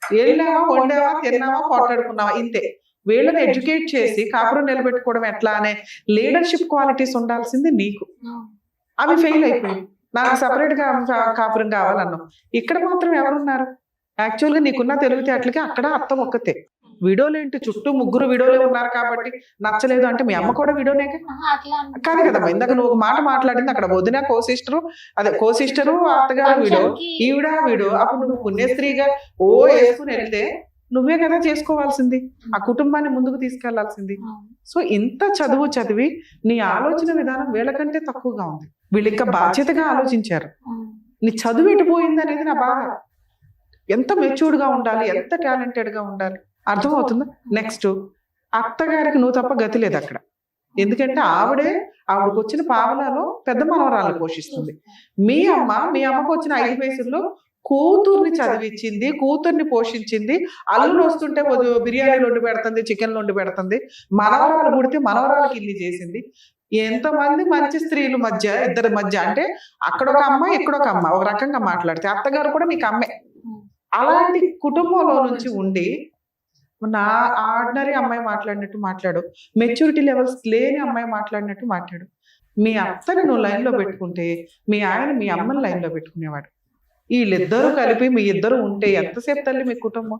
వెళ్ళావా, వండావా, తిన్నావా, పోట్లాడుకున్నావా, ఇంతే. వీళ్ళని ఎడ్యుకేట్ చేసి కాపురం నిలబెట్టుకోవడం ఎట్లా అనే లీడర్షిప్ క్వాలిటీస్ ఉండాల్సింది నీకు. అవి ఫెయిల్ అయిపోయి నాకు సపరేట్ గా కాపురం కావాలన్నావు. ఇక్కడ మాత్రం ఎవరున్నారు? యాక్చువల్గా నీకున్న తెలివితేటలకి అక్కడ అర్థం ఒక్కతే. విడోలు ఏంటి? చుట్టూ 3 విడోలే ఉన్నారు కాబట్టి నచ్చలేదు అంటే మీ అమ్మ కూడా విడోనే కాదు కదమ్మా. ఇందాక నువ్వు ఒక మాట మాట్లాడింది, అక్కడ వదిన కో సిస్టరు అత్తగారు విడో, ఈవిడ విడో. అప్పుడు నువ్వు పుణ్యస్త్రీగా వేసుకుని వెళ్తే నువ్వే కదా చేసుకోవాల్సింది, ఆ కుటుంబాన్ని ముందుకు తీసుకెళ్లాల్సింది. సో ఇంత చదివి నీ ఆలోచన విధానం వీళ్ళకంటే తక్కువగా ఉంది. వీళ్ళు ఇంకా బాధ్యతగా ఆలోచించారు. నీ చదువు ఎటుపోయింది అనేది నా బాధ. ఎంత మెచ్యూర్డ్ గా ఉండాలి, ఎంత టాలెంటెడ్ గా ఉండాలి, అర్థమవుతుందా? నెక్స్ట్ అత్తగారికి నువ్వు తప్ప గతి లేదు అక్కడ. ఎందుకంటే ఆవిడకి వచ్చిన పావలాలో పెద్ద మనవరాలను పోషిస్తుంది. మీ అమ్మకు వచ్చిన 5 పైసల్లో కూతుర్ని చదివించింది, కూతుర్ని పోషించింది. అల్లుడు వస్తుంటే బిర్యానీలు వండి పెడుతుంది, చికెన్లు వండి పెడుతుంది. మనవరాలు పుడితే మనవరాలకి ఇల్లు చేసింది. ఎంతమంది మంచి స్త్రీల మధ్య, ఇద్దరి మధ్య, అంటే అక్కడ ఒక అమ్మ ఇక్కడ ఒక అమ్మ, ఒక రకంగా మాట్లాడితే అత్తగారు కూడా నీకు అమ్మే. అలాంటి కుటుంబంలో నుంచి ఉండి నా ఆర్డినరీ అమ్మాయి మాట్లాడినట్టు మాట్లాడు, మెచ్యూరిటీ లెవెల్స్ లేని అమ్మాయి మాట్లాడినట్టు మాట్లాడు. మీ అత్తని నువ్వు లైన్లో పెట్టుకుంటే మీ ఆయన మీ అమ్మని లైన్లో పెట్టుకునేవాడు. వీళ్ళిద్దరూ కలిపి మీ ఇద్దరు ఉంటే ఎంతసేపు తల్లి మీ కుటుంబం?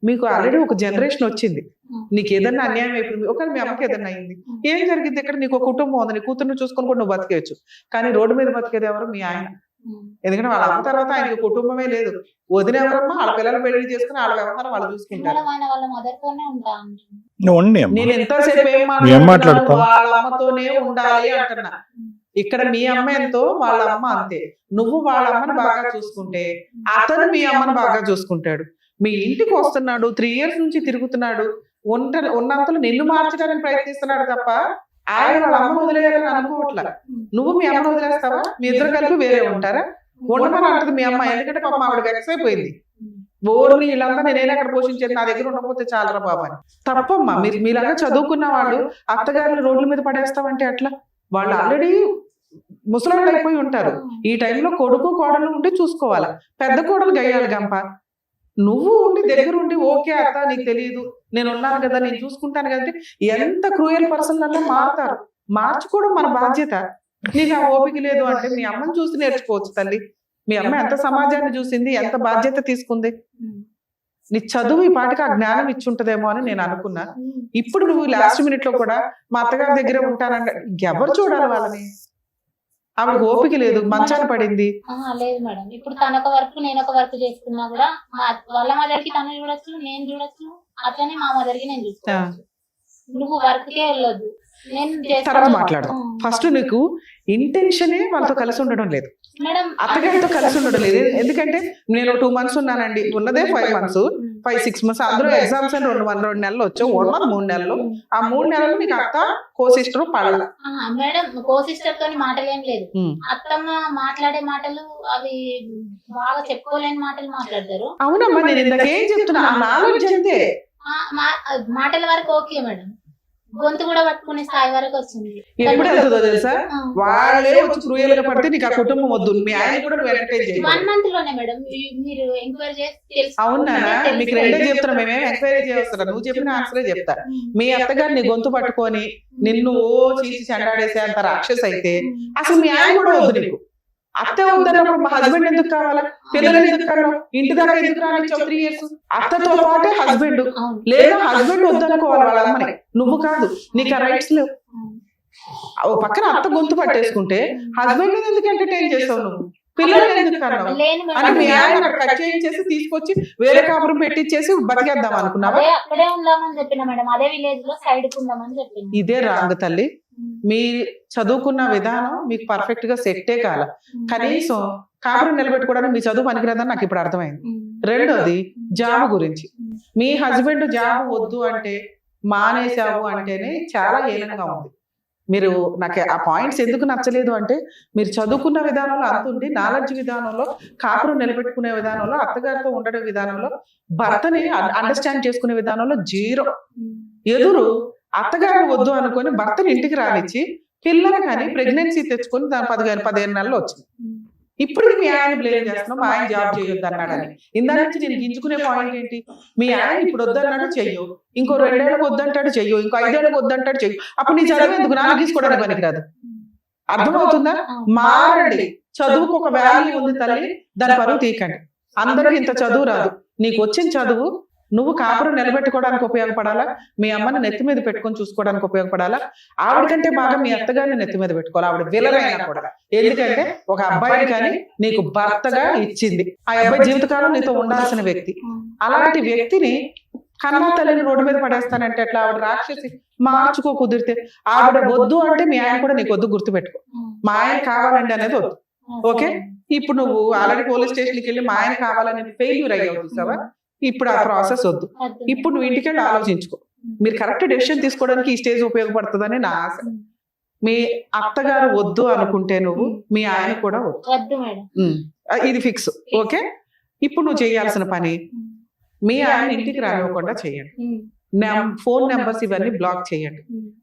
మీకు ఆల్రెడీ ఒక జనరేషన్ వచ్చింది. నీకు ఏదన్నా అన్యాయం అయిపోయింది, ఒకవేళ మీ అమ్మకి ఏదన్నా అయింది, ఏం జరిగింది? ఇక్కడ నీకు ఒక కుటుంబం ఉంది, నీ కూతుర్ని చూసుకొని కూడా నువ్వు బతికేయచ్చు. కానీ రోడ్డు మీద బతికేది ఎవరు? మీ ఆయన. ఎందుకంటే వాళ్ళ అమ్మ తర్వాత ఆయనకి కుటుంబమే లేదు. వదిన ఎవరమ్మా? వాళ్ళ పిల్లలు పెళ్లి చేసుకుని వాళ్ళ వ్యవహారం వాళ్ళు చూసుకుంటారు. నేను ఎంతసేపు ఏం మాట్లాడుతున్నా? వాళ్ళ అమ్మతోనే ఉండాలి అంటున్నా. ఇక్కడ మీ అమ్మ ఎంతో వాళ్ళ అమ్మ అంతే. నువ్వు వాళ్ళ అమ్మని బాగా చూసుకుంటే అతను మీ అమ్మని బాగా చూసుకుంటాడు. మీ ఇంటికి వస్తున్నాడు, 3 years నుంచి తిరుగుతున్నాడు, ఉన్నంతలో నిన్ను మార్చడానికి ప్రయత్నిస్తున్నాడు తప్ప ఆయన వాళ్ళ అమ్మను వదిలేయాలని అనుకోవట్లా. నువ్వు మీ అమ్మను వదిలేస్తావా? మీ ఇద్దరు కలిపి వేరే ఉంటారా? ఉండమని అంటది మీ అమ్మ. ఎందుకంటే పాప ఆవిడ వెక్స్ అయిపోయింది. బోర్ని వీళ్ళంతా నేనే అక్కడ పోషించేది, నా దగ్గర ఉండకపోతే చాలరా బాబా అని. తప్పమ్మా. మీలాగా చదువుకున్న వాళ్ళు అత్తగారిని రోడ్ల మీద పడేస్తామంటే అట్లా. వాళ్ళు ఆల్రెడీ ముసలాళ్ళు అయిపోయి ఉంటారు. ఈ టైంలో కొడుకు కోడలు ఉండి చూసుకోవాలి. పెద్ద కోడలు గయ్యాలి గంప. నువ్వు ఉండి దగ్గర ఉండి ఓకే అత్త నీకు తెలియదు, నేను ఉన్నాను కదా, నేను చూసుకుంటాను కదా. ఎంత క్రూయల్ పర్సన్ అలా మారుతారు. మార్చుకోవడం మన బాధ్యత. నీకు ఆ ఓపిక లేదు అంటే మీ అమ్మని చూసి నేర్చుకోవచ్చు తల్లి. మీ అమ్మ ఎంత సమాజాన్ని చూసింది, ఎంత బాధ్యత తీసుకుంది. నీ చదువు ఈ పాటికి ఆ జ్ఞానం ఇచ్చుంటదేమో అని నేను అనుకున్నా. ఇప్పుడు నువ్వు లాస్ట్ మినిట్ లో కూడా మా అత్తగారి దగ్గర ఉంటానంటే ఎవరు చూడాలి వాళ్ళని? ఆవిడ ఓపిక లేదు, మంచాన పడింది. లేదు మేడం, ఇప్పుడు తనొక వర్క్ నేను ఒక వర్క్ చేసుకున్నా కూడా వాళ్ళ మదర్కి తను చూడొచ్చు, నేను చూడొచ్చు, అట్లనే మా మదర్కి నేను చూసుకోవచ్చు. నువ్వు వర్క్ కే వెళ్ళొద్దు, నేను తర్వాత మాట్లాడదాం. ఫస్ట్ నీకు ఇంటెన్షనే వాళ్ళతో కలిసి ఉండడం లేదు, మేడం అత్తగారితో కలిసి ఉండడం లేదు. ఎందుకంటే నేను 2 months ఉన్నానండి, ఉన్నదే 5 months, 5-6 months. అందులో ఎగ్జామ్స్ అని 2 నెలలు వచ్చావు, ఉన్నది 3 నెలలు. ఆ 3 నెలలు నీకు అత్త కో సిస్టర్ పడల. మేడం కో సిస్టర్ తోని మాటలేం లేదు. అత్తమ్మ మాట్లాడే మాటలు అవి బాగా చెప్పుకోలేని మాటలు మాట్లాడతారు. అవునమ్మా, నేను ఇందాకేం చెప్తున్నా, ఆ నాలెడ్జ్ అంతే. మాటల వరకు ఓకే మేడం, గొంతు కూడా పట్టుకునే స్థాయి వరకు వచ్చింది. ఎప్పుడు వెళ్తుందో తెలుసా? వాళ్ళే వచ్చి క్రూయల్ గా పడితే నీకు ఆ కుటుంబం వద్దు. మీ ఆయన కూడా నువ్వు ఎంటర్టైన్ చేయాలి. 1 month లోనే మేడం మీరు ఎంక్వైరీ చేసి అవునా? మీకు రెండే చెప్తున్నా, మేమేం ఎంక్వైరీ చేస్తున్నా, నువ్వు చెప్పిన ఆన్సరే చెప్తా. మీ అత్తగారు నీ గొంతు పట్టుకొని నిన్ను చీచి చెండాడేసే అంత రాక్షస్ అయితే అసలు మీ ఆయన కూడా వద్దు నీకు. అత్త వద్దన్నప్పుడు మా హస్బెండ్ ఎందుకు కావాలా? పిల్లలు ఎందుకు కన్నావు? ఇంటి దాకా ఎందుకు రానిచ్చావు 3 years? అత్తతో పాటే హస్బెండ్, లేదా హస్బెండ్ వద్దనుకోవాలి వాళ్ళ అమ్మని, నువ్వు కాదు. నీకు ఆ రైట్స్ లేవు. ఓ పక్కన అత్త గొంతు పట్టేసుకుంటే హస్బెండ్ ఎందుకు ఎంటర్టైన్ చేస్తావు నువ్వు? పిల్లలు ఎందుకు కన్నావు అని మీ ఆయన అక్కడ కట్ చేయించేసి తీసుకొచ్చి వేరే కాపురం పెట్టించేసి బతికేద్దాం అనుకున్నావా? అక్కడే ఉందామని చెప్పిన మేడం, అదే విలేజ్ లో సైడ్ కు ఉందామని చెప్పింది. ఇదే రాంగ్ తల్లి. మీ చదువుకున్న విధానం మీకు పర్ఫెక్ట్ గా సెట్టే కాల. కనీసం కాపురం నిలబెట్టుకోవడానికి మీ చదువు పనికిరాదని నాకు ఇప్పుడు అర్థమైంది. రెండోది జాబ్ గురించి. మీ హస్బెండ్ జాబ్ వద్దు అంటే మానేసావు అంటేనే చాలా హీనంగా ఉంది. మీరు నాకు ఆ పాయింట్స్ ఎందుకు నచ్చలేదు అంటే, మీరు చదువుకున్న విధానంలో అంతుండి నాలెడ్జ్ విధానంలో, కాపురం నిలబెట్టుకునే విధానంలో, అత్తగారితో ఉండడం విధానంలో, భర్తని అండర్స్టాండ్ చేసుకునే విధానంలో 0. ఎదురు అత్తగారిని వద్దు అనుకొని భర్తని ఇంటికి రానిచ్చి పిల్లలు కానీ ప్రెగ్నెన్సీ తెచ్చుకొని దాని 15 నెలలు వచ్చింది. ఇప్పుడు మీ ఆయన బ్లేమ్ చేస్తున్నావు, మా ఆయన జాబ్ చేయొద్దు అన్నాడని. ఇందా నుంచి నేను గింజుకునే పాయింట్ ఏంటి? మీ ఆయన ఇప్పుడు వద్దన్నాడు చెయ్యు, ఇంకో 2 ఏళ్ళకి వద్దంటాడు చెయ్యు, ఇంకో 5 ఏళ్ళకి వద్దంటాడు చెయ్యు. అప్పుడు నీ చదువు ఎందుకు? నాన్న గీసుకోవడానికి పనికిరాదు. అర్థమవుతుందా? మారండి. చదువుకు ఒక వాల్యూ ఉంది తల్లి, దాని పరువు తీయకండి. అందరికి ఇంత చదువు రాదు. నీకు వచ్చిన చదువు నువ్వు కాపురం నిలబెట్టుకోవడానికి ఉపయోగపడాలా, మీ అమ్మని నెత్తి మీద పెట్టుకొని చూసుకోవడానికి ఉపయోగపడాలా, ఆవిడకంటే బాగా మీ అత్తగారిని నెత్తి మీద పెట్టుకోవాలి. ఆవిడ విలరైనా కూడా. ఎందుకంటే ఒక అబ్బాయిని కానీ నీకు భర్తగా ఇచ్చింది. ఆ అబ్బాయి జీవితకాలం నీతో ఉండాల్సిన వ్యక్తి. అలాంటి వ్యక్తిని కన్నా తల్లిని రోడ్డు మీద పడేస్తానంటే ఎట్లా? ఆవిడ రాక్షసి. మార్చుకో కుదిరితే. ఆవిడ వద్దు అంటే మీ ఆయన కూడా నీకు వద్దు, గుర్తుపెట్టుకో. మా ఆయన కావాలండి అనేది వద్దు. ఓకే? ఇప్పుడు నువ్వు ఆల్రెడీ పోలీస్ స్టేషన్కి వెళ్ళి మా ఆయన కావాలని ఫెయిల్యూర్ అయ్యావు చూసావా? ఇప్పుడు ఆ ప్రాసెస్ వద్దు. ఇప్పుడు నువ్వు ఇంటికి వెళ్ళి ఆలోచించుకో. మీరు కరెక్ట్ డెసిషన్ తీసుకోవడానికి ఈ స్టేజ్ ఉపయోగపడుతుందని నా ఆశ. మీ అత్తగారు వద్దు అనుకుంటే నువ్వు, మీ ఆయన కూడా వద్దు. ఇది ఫిక్స్. ఓకే? ఇప్పుడు నువ్వు చేయాల్సిన పని, మీ ఆయన ఇంటికి రానివ్వకుండా చేయండి. ఫోన్ నెంబర్స్ ఇవన్నీ బ్లాక్ చేయండి.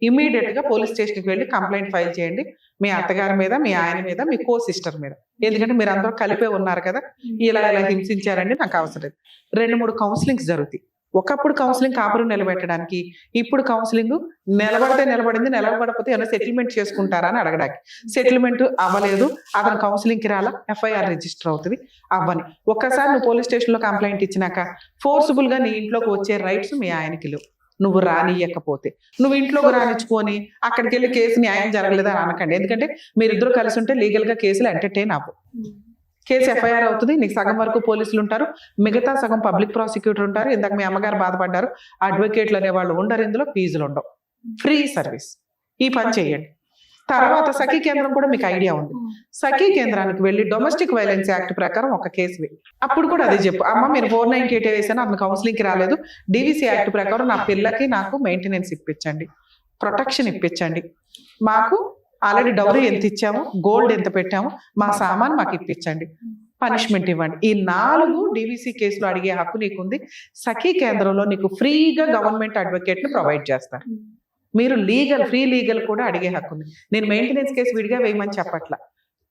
ఇమీడియట్ గా పోలీస్ స్టేషన్కి వెళ్ళి కంప్లైంట్ ఫైల్ చేయండి. మీ అత్తగారి మీద, మీ ఆయన మీద, మీ కో సిస్టర్ మీద. ఎందుకంటే మీరు అందరూ కలిపే ఉన్నారు కదా, ఇలా హింసించారండి, నాకు అవసరం లేదు. 2-3 కౌన్సిలింగ్స్ జరుగుతాయి. ఒకప్పుడు కౌన్సిలింగ్ కాపురం నిలబెట్టడానికి, ఇప్పుడు కౌన్సిలింగ్ నిలబడితే నిలబడింది, నిలబడకపోతే ఏమైనా సెటిల్మెంట్ చేసుకుంటారా అని అడగడానికి. సెటిల్మెంట్ అవ్వలేదు, అతను కౌన్సిలింగ్ కి రాలా, FIR రిజిస్టర్ అవుతుంది. అవ్వని ఒక్కసారి నువ్వు పోలీస్ స్టేషన్ లో కంప్లైంట్ ఇచ్చినాక ఫోర్స్ఫుల్ గా నీ ఇంట్లోకి వచ్చే రైట్స్ మీ ఆయనకి లేవు. నువ్వు రానియకపోతే, నువ్వు ఇంట్లోకి రానిచ్చుకొని అక్కడికి వెళ్ళి కేసు న్యాయం జరగలేదని అనకండి. ఎందుకంటే మీరిద్దరు కలిసి ఉంటే లీగల్ గా కేసులు ఎంటర్టైన్ అవ్వు. కేసు FIR అవుతుంది. నీకు సగం వరకు పోలీసులు ఉంటారు, మిగతా సగం పబ్లిక్ ప్రాసిక్యూటర్ ఉంటారు. ఇందాక మీ అమ్మగారు బాధపడ్డారు, అడ్వకేట్లు అనే వాళ్ళు ఉండరు, ఇందులో ఫీజులు ఉండవు, ఫ్రీ సర్వీస్. ఈ పని చేయండి. తర్వాత సఖీ కేంద్రం కూడా మీకు ఐడియా ఉంది. సఖీ కేంద్రానికి వెళ్ళి డొమెస్టిక్ వైలెన్స్ యాక్ట్ ప్రకారం ఒక కేసు వేయి. అప్పుడు కూడా అదే చెప్పు, అమ్మ మీరు 498 వేసాను, అతను కౌన్సిలింగ్కి రాలేదు, డివిసి యాక్ట్ ప్రకారం నా పిల్లకి నాకు మెయింటెనెన్స్ ఇప్పించండి, ప్రొటెక్షన్ ఇప్పించండి, మాకు ఆల్రెడీ డౌరీ ఎంత ఇచ్చాము, గోల్డ్ ఎంత పెట్టాము, మా సామాన్ మాకు ఇప్పించండి, పనిష్మెంట్ ఇవ్వండి. ఈ 4 డివిసి కేసులు అడిగే హక్కు నీకుంది. సఖీ కేంద్రంలో నీకు ఫ్రీగా గవర్నమెంట్ అడ్వకేట్ ని ప్రొవైడ్ చేస్తారు. మీరు ఫ్రీ లీగల్ కూడా అడిగే హక్కు ఉంది. నేను మెయింటెనెన్స్ కేసు విడిగా వేయమని చెప్పట్లా.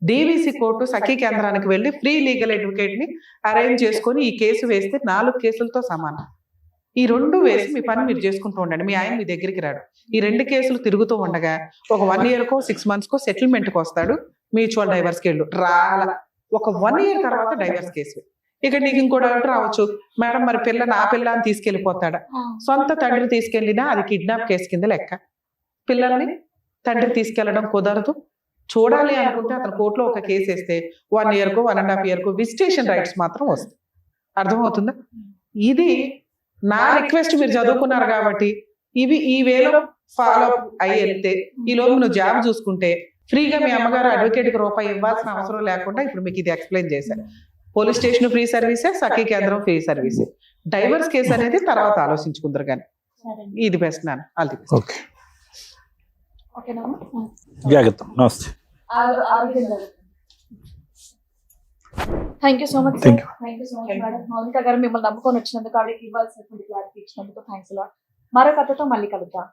డివిసి కోర్టు సఖీ కేంద్రానికి వెళ్ళి ఫ్రీ లీగల్ అడ్వకేట్ ని అరేంజ్ చేసుకొని ఈ కేసు వేస్తే 4 కేసులతో సమానం. ఈ 2 వేసి మీ పని మీరు చేసుకుంటూ ఉండండి. మీ ఆయన మీ దగ్గరికి రాడు. ఈ 2 కేసులు తిరుగుతూ ఉండగా ఒక 1 yearకో 6 monthsకో సెటిల్మెంట్కి వస్తాడు. మ్యూచువల్ డైవర్స్కి వెళ్ళు రాల ఒక 1 year తర్వాత డైవర్స్ కేసు. ఇక నీకు ఇంకో డౌట్ రావచ్చు, మేడం మరి నా పిల్లని తీసుకెళ్లిపోతాడా? సొంత తండ్రి తీసుకెళ్లినా అది కిడ్నాప్ కేసు కింద లెక్క. పిల్లల్ని తండ్రి తీసుకెళ్లడం కుదరదు. చూడాలి అనుకుంటే అతను కోర్టులో ఒక కేసు వేస్తే 1 yearకో 1.5 yearకో విజిటేషన్ రైట్స్ మాత్రం వస్తాయి. అర్థమవుతుందా? ఇది నా రిక్వెస్ట్. మీరు చదువుకున్నారు కాబట్టి ఈ వేలో ఫాలో అయ్యి వెళ్తే ఈలోపు నువ్వు జాబ్ చూసుకుంటే ఫ్రీగా మీ అమ్మగారు అడ్వకేట్కి రూపాయి ఇవ్వాల్సిన అవసరం లేకుండా ఇప్పుడు మీకు ఇది ఎక్స్ప్లెయిన్ చేశారు. పోలీస్ స్టేషన్ ఫ్రీ సర్వీసే, సఖీ కేంద్రం ఫ్రీ సర్వీసే. డైవర్స్ కేసు అనేది తర్వాత ఆలోచించుకుందరు కానీ ఇది బెస్ట్ నాన్న. అది ఓకే, జాగ్రత్త. నమస్తే. Thank you so much. Thank you. Thank you so much madam. Mounika గారు మిమ్మల్ని నమ్ముకొని వచ్చినందుకు, ఆవిడకి ఇవ్వాల్సినటువంటి క్లారిఫికేషన్ అందుకు థ్యాంక్స్ లాట్. మరో కథతో మళ్ళీ కలుద్దాం.